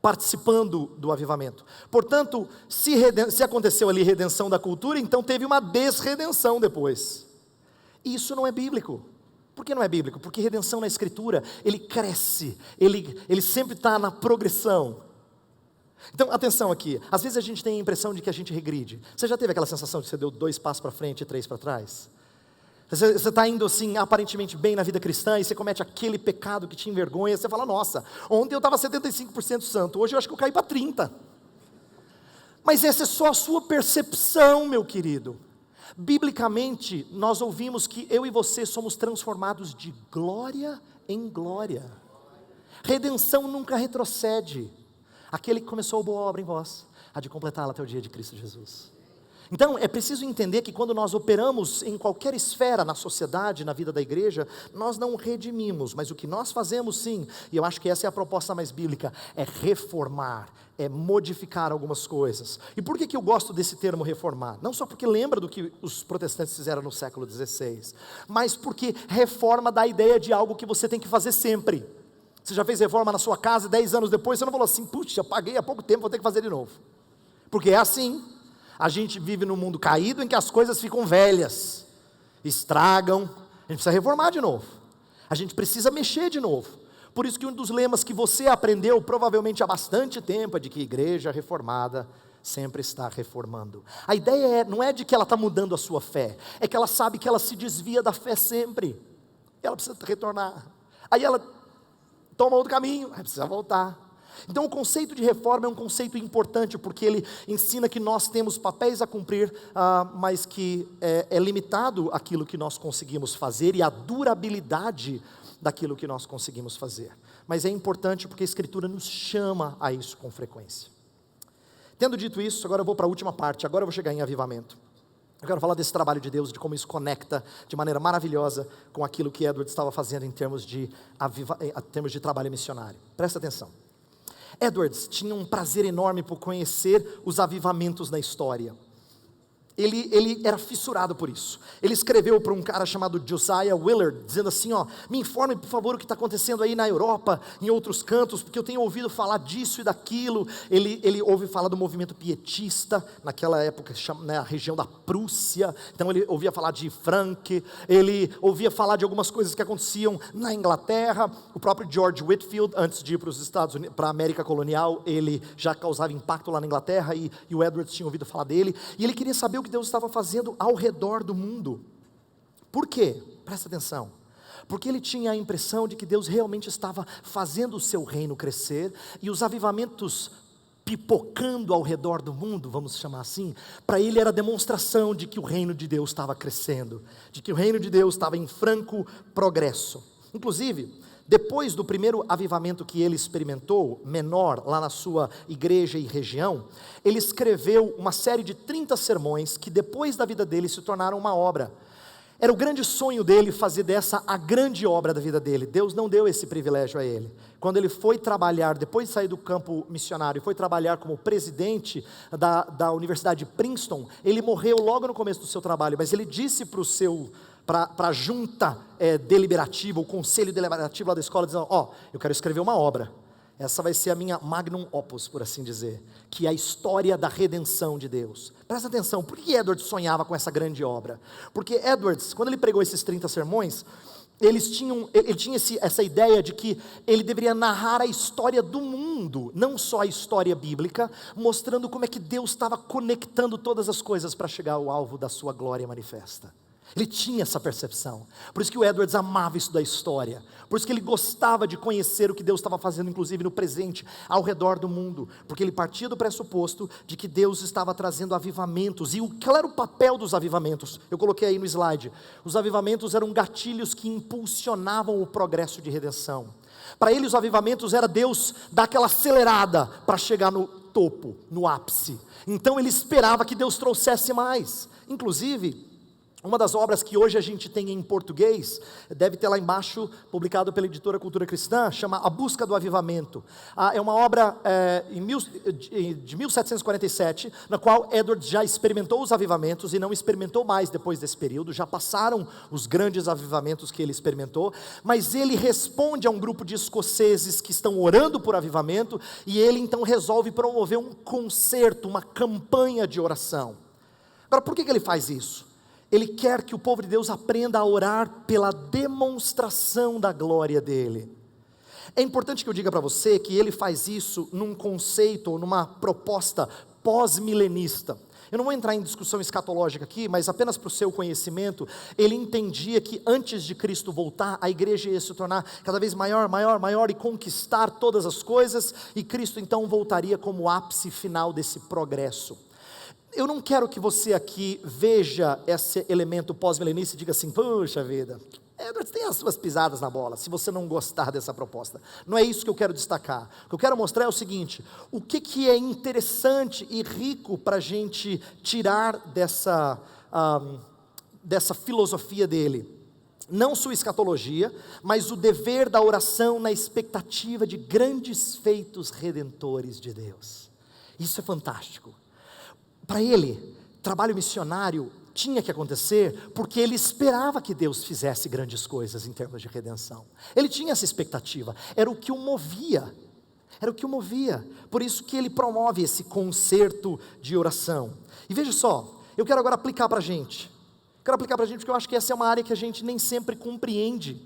participando do avivamento. Portanto, se aconteceu ali redenção da cultura, então teve uma desredenção depois. Isso não é bíblico. Por que não é bíblico? Porque redenção na Escritura, ele cresce, ele sempre está na progressão. Então, atenção aqui, às vezes a gente tem a impressão de que a gente regride. Você já teve aquela sensação de que você deu 2 passos para frente e 3 para trás? Você está indo assim, aparentemente bem na vida cristã, e você comete aquele pecado que te envergonha, você fala, nossa, ontem eu estava 75% santo, hoje eu acho que eu caí para 30%. Mas essa é só a sua percepção, meu querido. Biblicamente, nós ouvimos que eu e você somos transformados de glória em glória. Redenção nunca retrocede. Aquele que começou a boa obra em vós, há de completá-la até o dia de Cristo Jesus. Então, é preciso entender que quando nós operamos em qualquer esfera, na sociedade, na vida da igreja, nós não redimimos, mas o que nós fazemos sim, e eu acho que essa é a proposta mais bíblica, é reformar, é modificar algumas coisas. E por que eu gosto desse termo reformar? Não só porque lembra do que os protestantes fizeram no século XVI, mas porque reforma dá a ideia de algo que você tem que fazer sempre. Você já fez reforma na sua casa e 10 anos depois você não falou assim, puxa, paguei há pouco tempo, vou ter que fazer de novo. Porque é assim. A gente vive num mundo caído em que as coisas ficam velhas, estragam, a gente precisa reformar de novo, a gente precisa mexer de novo. Por isso que um dos lemas que você aprendeu provavelmente há bastante tempo é de que igreja reformada sempre está reformando. A ideia não é de que ela está mudando a sua fé, é que ela sabe que ela se desvia da fé sempre. ela precisa retornar. Aí ela toma outro caminho, aí precisa voltar. Então o conceito de reforma é um conceito importante, porque ele ensina que nós temos papéis a cumprir, mas que é limitado aquilo que nós conseguimos fazer e a durabilidade daquilo que nós conseguimos fazer. Mas é importante porque a Escritura nos chama a isso com frequência. Tendo dito isso, agora eu vou para a última parte, agora eu vou chegar em avivamento. Eu quero falar desse trabalho de Deus, de como isso conecta de maneira maravilhosa com aquilo que Edwards estava fazendo em termos de trabalho missionário. Presta atenção. Edwards tinha um prazer enorme por conhecer os avivamentos na história. Ele era fissurado por isso. Ele escreveu para um cara chamado Josiah Willard, dizendo assim, me informe por favor o que está acontecendo aí na Europa, em outros cantos, porque eu tenho ouvido falar disso e daquilo. Ele ouve falar do movimento pietista, naquela época, na região da Prússia. Então ele ouvia falar de Frank, ele ouvia falar de algumas coisas que aconteciam na Inglaterra. O próprio George Whitefield, antes de ir para os Estados Unidos, para a América colonial, ele já causava impacto lá na Inglaterra, e o Edwards tinha ouvido falar dele, e ele queria saber o que Deus estava fazendo ao redor do mundo. Por quê? Presta atenção. Porque ele tinha a impressão de que Deus realmente estava fazendo o seu reino crescer, e os avivamentos pipocando ao redor do mundo, vamos chamar assim, para ele era demonstração de que o reino de Deus estava crescendo, de que o reino de Deus estava em franco progresso. Inclusive, depois do primeiro avivamento que ele experimentou, menor, lá na sua igreja e região, ele escreveu uma série de 30 sermões que depois da vida dele se tornaram uma obra. Era o grande sonho dele fazer dessa a grande obra da vida dele. Deus não deu esse privilégio a ele. Quando ele foi trabalhar, depois de sair do campo missionário, foi trabalhar como presidente da Universidade de Princeton, ele morreu logo no começo do seu trabalho, mas ele disse para a junta deliberativa, o conselho deliberativo lá da escola, dizendo, eu quero escrever uma obra, essa vai ser a minha magnum opus, por assim dizer, que é a história da redenção de Deus. Presta atenção, por que Edwards sonhava com essa grande obra? Porque Edwards, quando ele pregou esses 30 sermões, ele tinha essa ideia de que ele deveria narrar a história do mundo, não só a história bíblica, mostrando como é que Deus estava conectando todas as coisas para chegar ao alvo da sua glória manifesta. Ele tinha essa percepção, por isso que o Edwards amava isso da história, por isso que ele gostava de conhecer o que Deus estava fazendo, inclusive no presente, ao redor do mundo, porque ele partia do pressuposto de que Deus estava trazendo avivamentos, e qual era o papel dos avivamentos? Eu coloquei aí no slide, os avivamentos eram gatilhos que impulsionavam o progresso de redenção. Para ele os avivamentos era Deus dar aquela acelerada para chegar no topo, no ápice. Então ele esperava que Deus trouxesse mais. Inclusive, uma das obras que hoje a gente tem em português, deve ter lá embaixo, publicado pela editora Cultura Cristã, chama A Busca do Avivamento. É uma obra de 1747, na qual Edwards já experimentou os avivamentos e não experimentou mais depois desse período, já passaram os grandes avivamentos que ele experimentou, mas ele responde a um grupo de escoceses que estão orando por avivamento, e ele então resolve promover um concerto, uma campanha de oração. Agora, por que ele faz isso? Ele quer que o povo de Deus aprenda a orar pela demonstração da glória dele. É importante que eu diga para você que ele faz isso num conceito, ou numa proposta pós-milenista. Eu não vou entrar em discussão escatológica aqui, mas apenas para o seu conhecimento, ele entendia que antes de Cristo voltar, a igreja ia se tornar cada vez maior, maior, maior, e conquistar todas as coisas, e Cristo então voltaria como o ápice final desse progresso. Eu não quero que você aqui veja esse elemento pós-milenista e diga assim, puxa vida, Edwards tem as suas pisadas na bola, se você não gostar dessa proposta. Não é isso que eu quero destacar. O que eu quero mostrar é o seguinte, o que é interessante e rico para a gente tirar dessa filosofia dele. Não sua escatologia, mas o dever da oração na expectativa de grandes feitos redentores de Deus. Isso é fantástico. Para ele, trabalho missionário tinha que acontecer, porque ele esperava que Deus fizesse grandes coisas em termos de redenção. Ele tinha essa expectativa, era o que o movia, por isso que ele promove esse concerto de oração. E veja só, eu quero agora aplicar para a gente, porque eu acho que essa é uma área que a gente nem sempre compreende.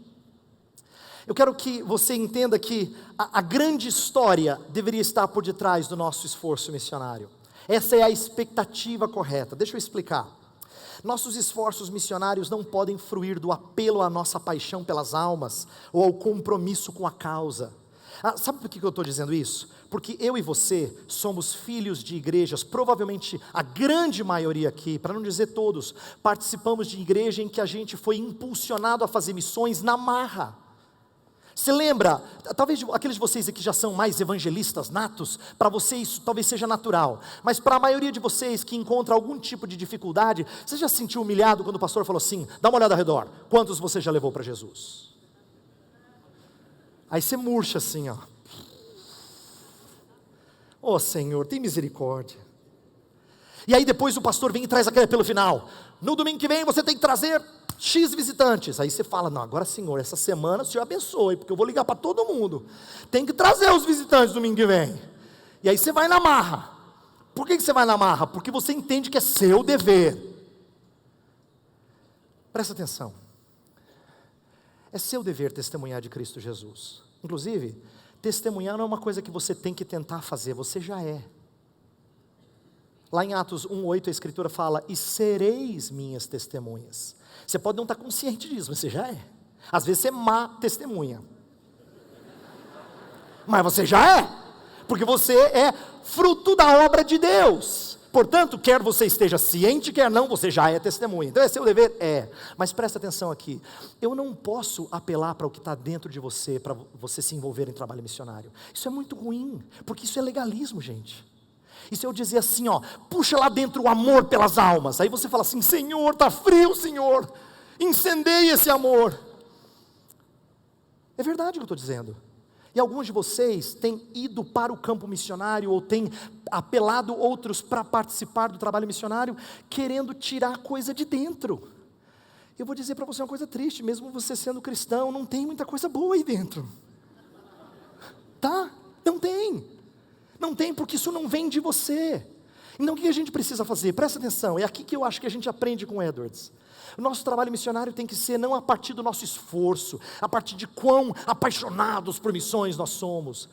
Eu quero que você entenda que a grande história deveria estar por detrás do nosso esforço missionário. Essa é a expectativa correta. Deixa eu explicar. Nossos esforços missionários não podem fruir do apelo à nossa paixão pelas almas ou ao compromisso com a causa. Sabe por que eu estou dizendo isso? Porque eu e você somos filhos de igrejas, provavelmente a grande maioria aqui, para não dizer todos, participamos de igreja em que a gente foi impulsionado a fazer missões na marra. Você lembra, talvez aqueles de vocês aqui já são mais evangelistas natos, para vocês isso talvez seja natural, mas para a maioria de vocês que encontra algum tipo de dificuldade, você já se sentiu humilhado quando o pastor falou assim, dá uma olhada ao redor, quantos você já levou para Jesus? Aí você murcha assim, ó. Oh Senhor, tem misericórdia. E aí depois o pastor vem e traz aquele apelo final, no domingo que vem você tem que trazer X visitantes. Aí você fala, não, agora Senhor, essa semana o Senhor abençoe, porque eu vou ligar para todo mundo, tem que trazer os visitantes domingo que vem. E aí você vai na marra. Por que você vai na marra? Porque você entende que é seu dever. Presta atenção, é seu dever testemunhar de Cristo Jesus. Inclusive, testemunhar não é uma coisa que você tem que tentar fazer, você já é. Lá em Atos 1:8 a Escritura fala, e sereis minhas testemunhas. Você pode não estar consciente disso, mas você já é. Às vezes você é má testemunha, mas você já é, porque você é fruto da obra de Deus. Portanto, quer você esteja ciente, quer não, você já é testemunha. Então é seu dever? É. Mas presta atenção aqui, eu não posso apelar para o que está dentro de você, para você se envolver em trabalho missionário. Isso é muito ruim, porque isso é legalismo, gente. E se eu dizer assim, ó, puxa lá dentro o amor pelas almas, aí você fala assim, Senhor, está frio, Senhor, incendeia esse amor. É verdade o que eu estou dizendo. E alguns de vocês têm ido para o campo missionário, ou têm apelado outros para participar do trabalho missionário, querendo tirar coisa de dentro. Eu vou dizer para você uma coisa triste, mesmo você sendo cristão, não tem muita coisa boa aí dentro. Tá? Não tem. Não tem, porque isso não vem de você. Então o que a gente precisa fazer? Presta atenção, é aqui que eu acho que a gente aprende com Edwards. O nosso trabalho missionário tem que ser não a partir do nosso esforço, a partir de quão apaixonados por missões nós somos.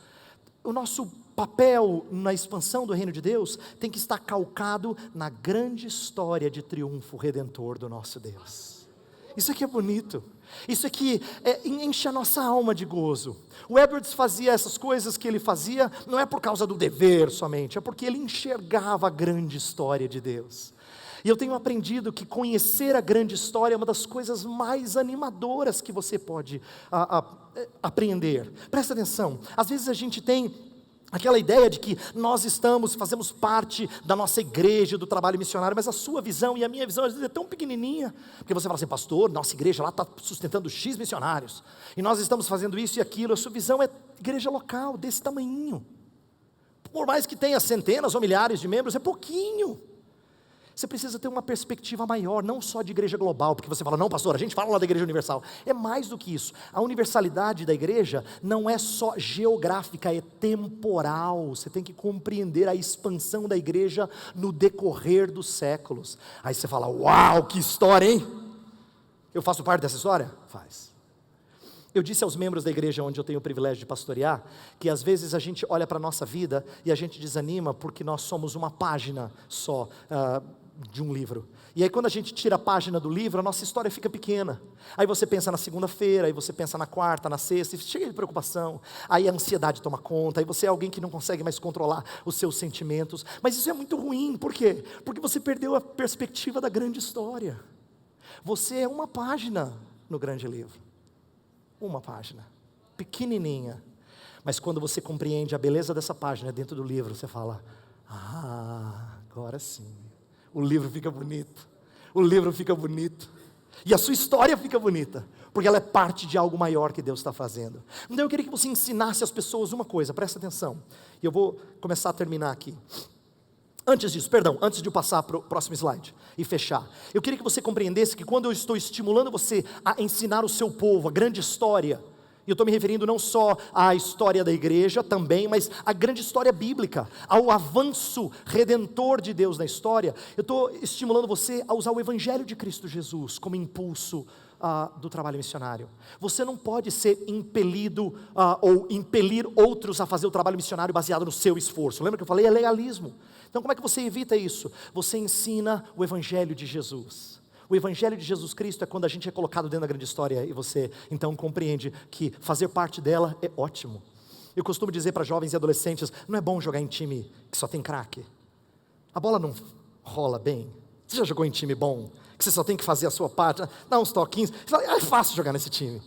O nosso papel na expansão do reino de Deus tem que estar calcado na grande história de triunfo redentor do nosso Deus. Isso aqui é bonito. Isso aqui enche a nossa alma de gozo. O Edwards fazia essas coisas que ele fazia, não é por causa do dever somente, é porque ele enxergava a grande história de Deus. E eu tenho aprendido que conhecer a grande história é uma das coisas mais animadoras que você pode aprender. Presta atenção, às vezes a gente tem aquela ideia de que nós fazemos parte da nossa igreja, do trabalho missionário, mas a sua visão e a minha visão às vezes é tão pequenininha, porque você fala assim, pastor, nossa igreja lá está sustentando X missionários, e nós estamos fazendo isso e aquilo, a sua visão é igreja local, desse tamanhinho, por mais que tenha centenas ou milhares de membros, é pouquinho. Você precisa ter uma perspectiva maior, não só de igreja global, porque você fala, não pastor, a gente fala lá da igreja universal. É mais do que isso, a universalidade da igreja não é só geográfica, é temporal. Você tem que compreender a expansão da igreja no decorrer dos séculos. Aí você fala, uau, que história, hein? Eu faço parte dessa história? Faz. Eu disse aos membros da igreja onde eu tenho o privilégio de pastorear, que às vezes a gente olha para a nossa vida e a gente desanima porque nós somos uma página só de um livro. E aí quando a gente tira a página do livro, a nossa história fica pequena. Aí você pensa na segunda-feira, aí você pensa na quarta, na sexta, e chega de preocupação, aí a ansiedade toma conta, aí você é alguém que não consegue mais controlar os seus sentimentos. Mas isso é muito ruim, por quê? Porque você perdeu a perspectiva da grande história. Você é uma página no grande livro. Uma página, pequenininha. Mas quando você compreende a beleza dessa página dentro do livro, você fala, agora sim. O livro fica bonito, o livro fica bonito, e a sua história fica bonita, porque ela é parte de algo maior que Deus está fazendo. Então eu queria que você ensinasse às pessoas uma coisa, presta atenção, e eu vou começar a terminar aqui. Antes de eu passar para o próximo slide e fechar, eu queria que você compreendesse que quando eu estou estimulando você a ensinar o seu povo a grande história, e eu estou me referindo não só à história da igreja também, mas à grande história bíblica, ao avanço redentor de Deus na história, eu estou estimulando você a usar o Evangelho de Cristo Jesus como impulso do trabalho missionário. Você não pode ser impelido ou impelir outros a fazer o trabalho missionário baseado no seu esforço. Lembra que eu falei? É legalismo. Então como é que você evita isso? Você ensina o Evangelho de Jesus. O Evangelho de Jesus Cristo é quando a gente é colocado dentro da grande história e você então compreende que fazer parte dela é ótimo. Eu costumo dizer para jovens e adolescentes, não é bom jogar em time que só tem craque. A bola não rola bem. Você já jogou em time bom? Que você só tem que fazer a sua parte, dá uns toquinhos. Você fala, é fácil jogar nesse time.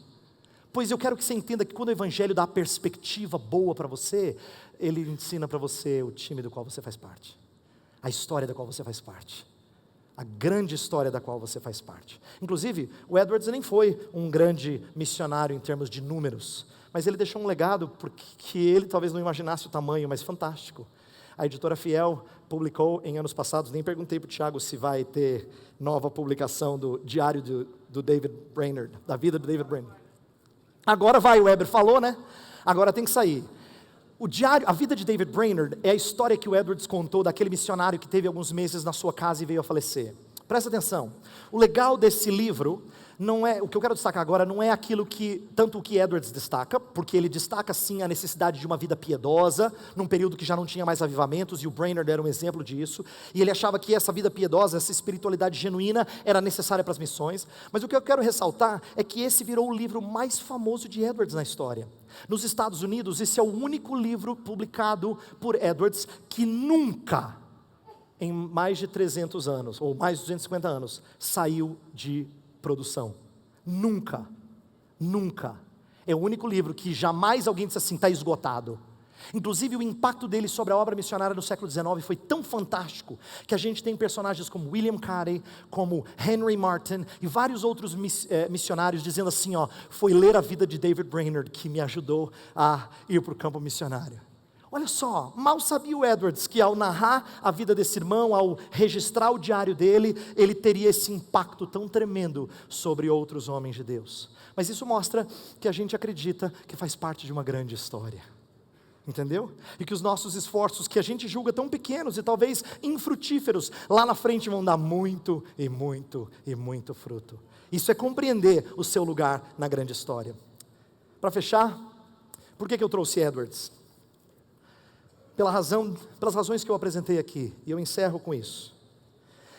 Pois eu quero que você entenda que quando o Evangelho dá perspectiva boa para você, ele ensina para você o time do qual você faz parte. A história da qual você faz parte. A grande história da qual você faz parte. Inclusive, o Edwards nem foi um grande missionário em termos de números, mas ele deixou um legado porque ele talvez não imaginasse o tamanho, mas fantástico. A editora Fiel publicou em anos passados, nem perguntei para o Tiago se vai ter nova publicação do diário do David Brainerd, da vida do David Brainerd. Agora vai, o Weber falou, né? Agora tem que sair. O diário, a vida de David Brainerd é a história que o Edwards contou daquele missionário que teve alguns meses na sua casa e veio a falecer. Presta atenção, o legal desse livro, não é, o que eu quero destacar agora não é aquilo que, tanto o que Edwards destaca, porque ele destaca sim a necessidade de uma vida piedosa, num período que já não tinha mais avivamentos, e o Brainerd era um exemplo disso, e ele achava que essa vida piedosa, essa espiritualidade genuína, era necessária para as missões, mas o que eu quero ressaltar é que esse virou o livro mais famoso de Edwards na história. Nos Estados Unidos, esse é o único livro publicado por Edwards que nunca, em mais de 300 anos, ou mais de 250 anos, saiu de produção. Nunca. É o único livro que jamais alguém disse assim, está esgotado. Inclusive o impacto dele sobre a obra missionária no século XIX foi tão fantástico, que a gente tem personagens como William Carey, como Henry Martin, e vários outros missionários dizendo assim, foi ler a vida de David Brainerd que me ajudou a ir para o campo missionário. Olha só, mal sabia o Edwards que ao narrar a vida desse irmão, ao registrar o diário dele, ele teria esse impacto tão tremendo sobre outros homens de Deus. Mas isso mostra que a gente acredita que faz parte de uma grande história. Entendeu? E que os nossos esforços, que a gente julga tão pequenos e talvez infrutíferos, lá na frente vão dar muito e muito e muito fruto. Isso é compreender o seu lugar na grande história. Para fechar, por que eu trouxe Edwards? Pelas razões que eu apresentei aqui, e eu encerro com isso.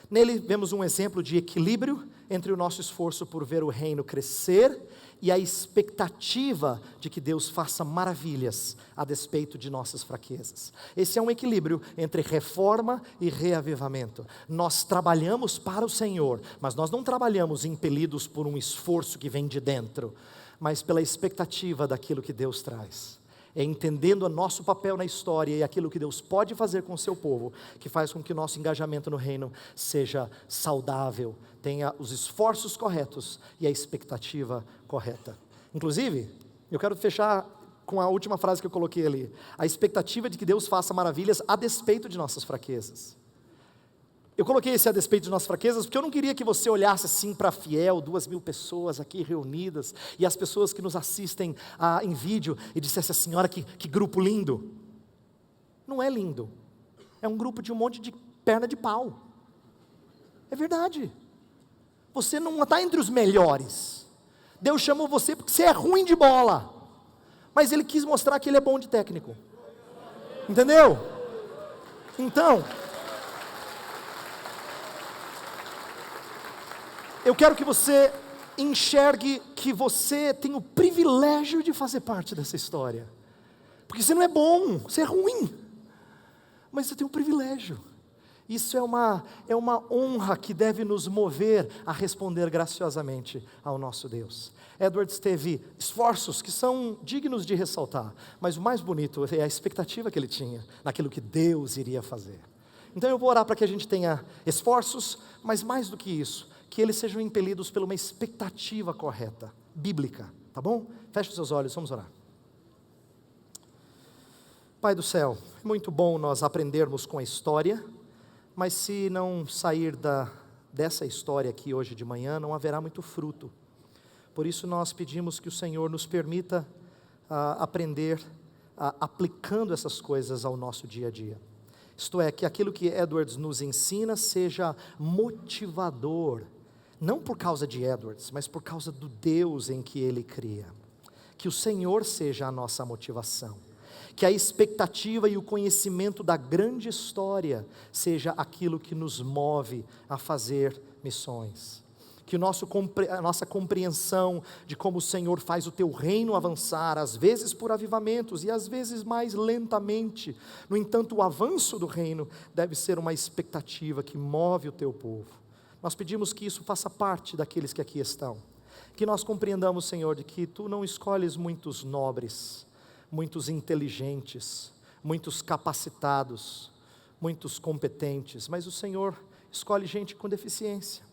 Nele vemos um exemplo de equilíbrio entre o nosso esforço por ver o reino crescer e a expectativa de que Deus faça maravilhas a despeito de nossas fraquezas. Esse é um equilíbrio entre reforma e reavivamento. Nós trabalhamos para o Senhor, mas nós não trabalhamos impelidos por um esforço que vem de dentro, mas pela expectativa daquilo que Deus traz. É entendendo o nosso papel na história e aquilo que Deus pode fazer com o seu povo, que faz com que o nosso engajamento no reino seja saudável, tenha os esforços corretos e a expectativa correta. Inclusive, eu quero fechar com a última frase que eu coloquei ali. A expectativa de que Deus faça maravilhas a despeito de nossas fraquezas. Eu coloquei esse a despeito de nossas fraquezas, porque eu não queria que você olhasse assim para a Fiel, 2.000 pessoas aqui reunidas, e as pessoas que nos assistem em vídeo, e dissesse assim, olha que grupo lindo. Não é lindo, é um grupo de um monte de perna de pau. É verdade, você não está entre os melhores. Deus chamou você porque você é ruim de bola, mas Ele quis mostrar que Ele é bom de técnico. Entendeu? Então, eu quero que você enxergue que você tem o privilégio de fazer parte dessa história. Porque você não é bom, você é ruim. Mas você tem um privilégio. Isso é uma honra que deve nos mover a responder graciosamente ao nosso Deus. Edwards teve esforços que são dignos de ressaltar, mas o mais bonito é a expectativa que ele tinha naquilo que Deus iria fazer. Então eu vou orar para que a gente tenha esforços, mas mais do que isso, que eles sejam impelidos por uma expectativa correta, bíblica, tá bom? Feche os seus olhos, vamos orar. Pai do céu, é muito bom nós aprendermos com a história, mas se não sair dessa história aqui hoje de manhã, não haverá muito fruto. Por isso nós pedimos que o Senhor nos permita aprender aplicando essas coisas ao nosso dia a dia. Isto é, que aquilo que Edwards nos ensina seja motivador não por causa de Edwards, mas por causa do Deus em que ele cria. Que o Senhor seja a nossa motivação, que a expectativa e o conhecimento da grande história seja aquilo que nos move a fazer missões. Que a nossa compreensão de como o Senhor faz o teu reino avançar, às vezes por avivamentos e às vezes mais lentamente, no entanto o avanço do reino deve ser uma expectativa que move o teu povo. Nós pedimos que isso faça parte daqueles que aqui estão, que nós compreendamos, Senhor, de que Tu não escolhes muitos nobres, muitos inteligentes, muitos capacitados, muitos competentes, mas o Senhor escolhe gente com deficiência,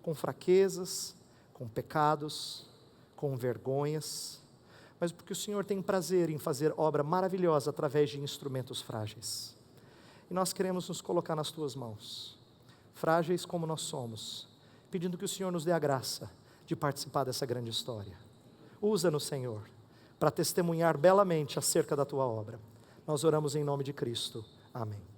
com fraquezas, com pecados, com vergonhas, mas porque o Senhor tem prazer em fazer obra maravilhosa através de instrumentos frágeis. E nós queremos nos colocar nas Tuas mãos, frágeis como nós somos, pedindo que o Senhor nos dê a graça de participar dessa grande história. Usa-nos, Senhor, para testemunhar belamente acerca da Tua obra. Nós oramos em nome de Cristo. Amém.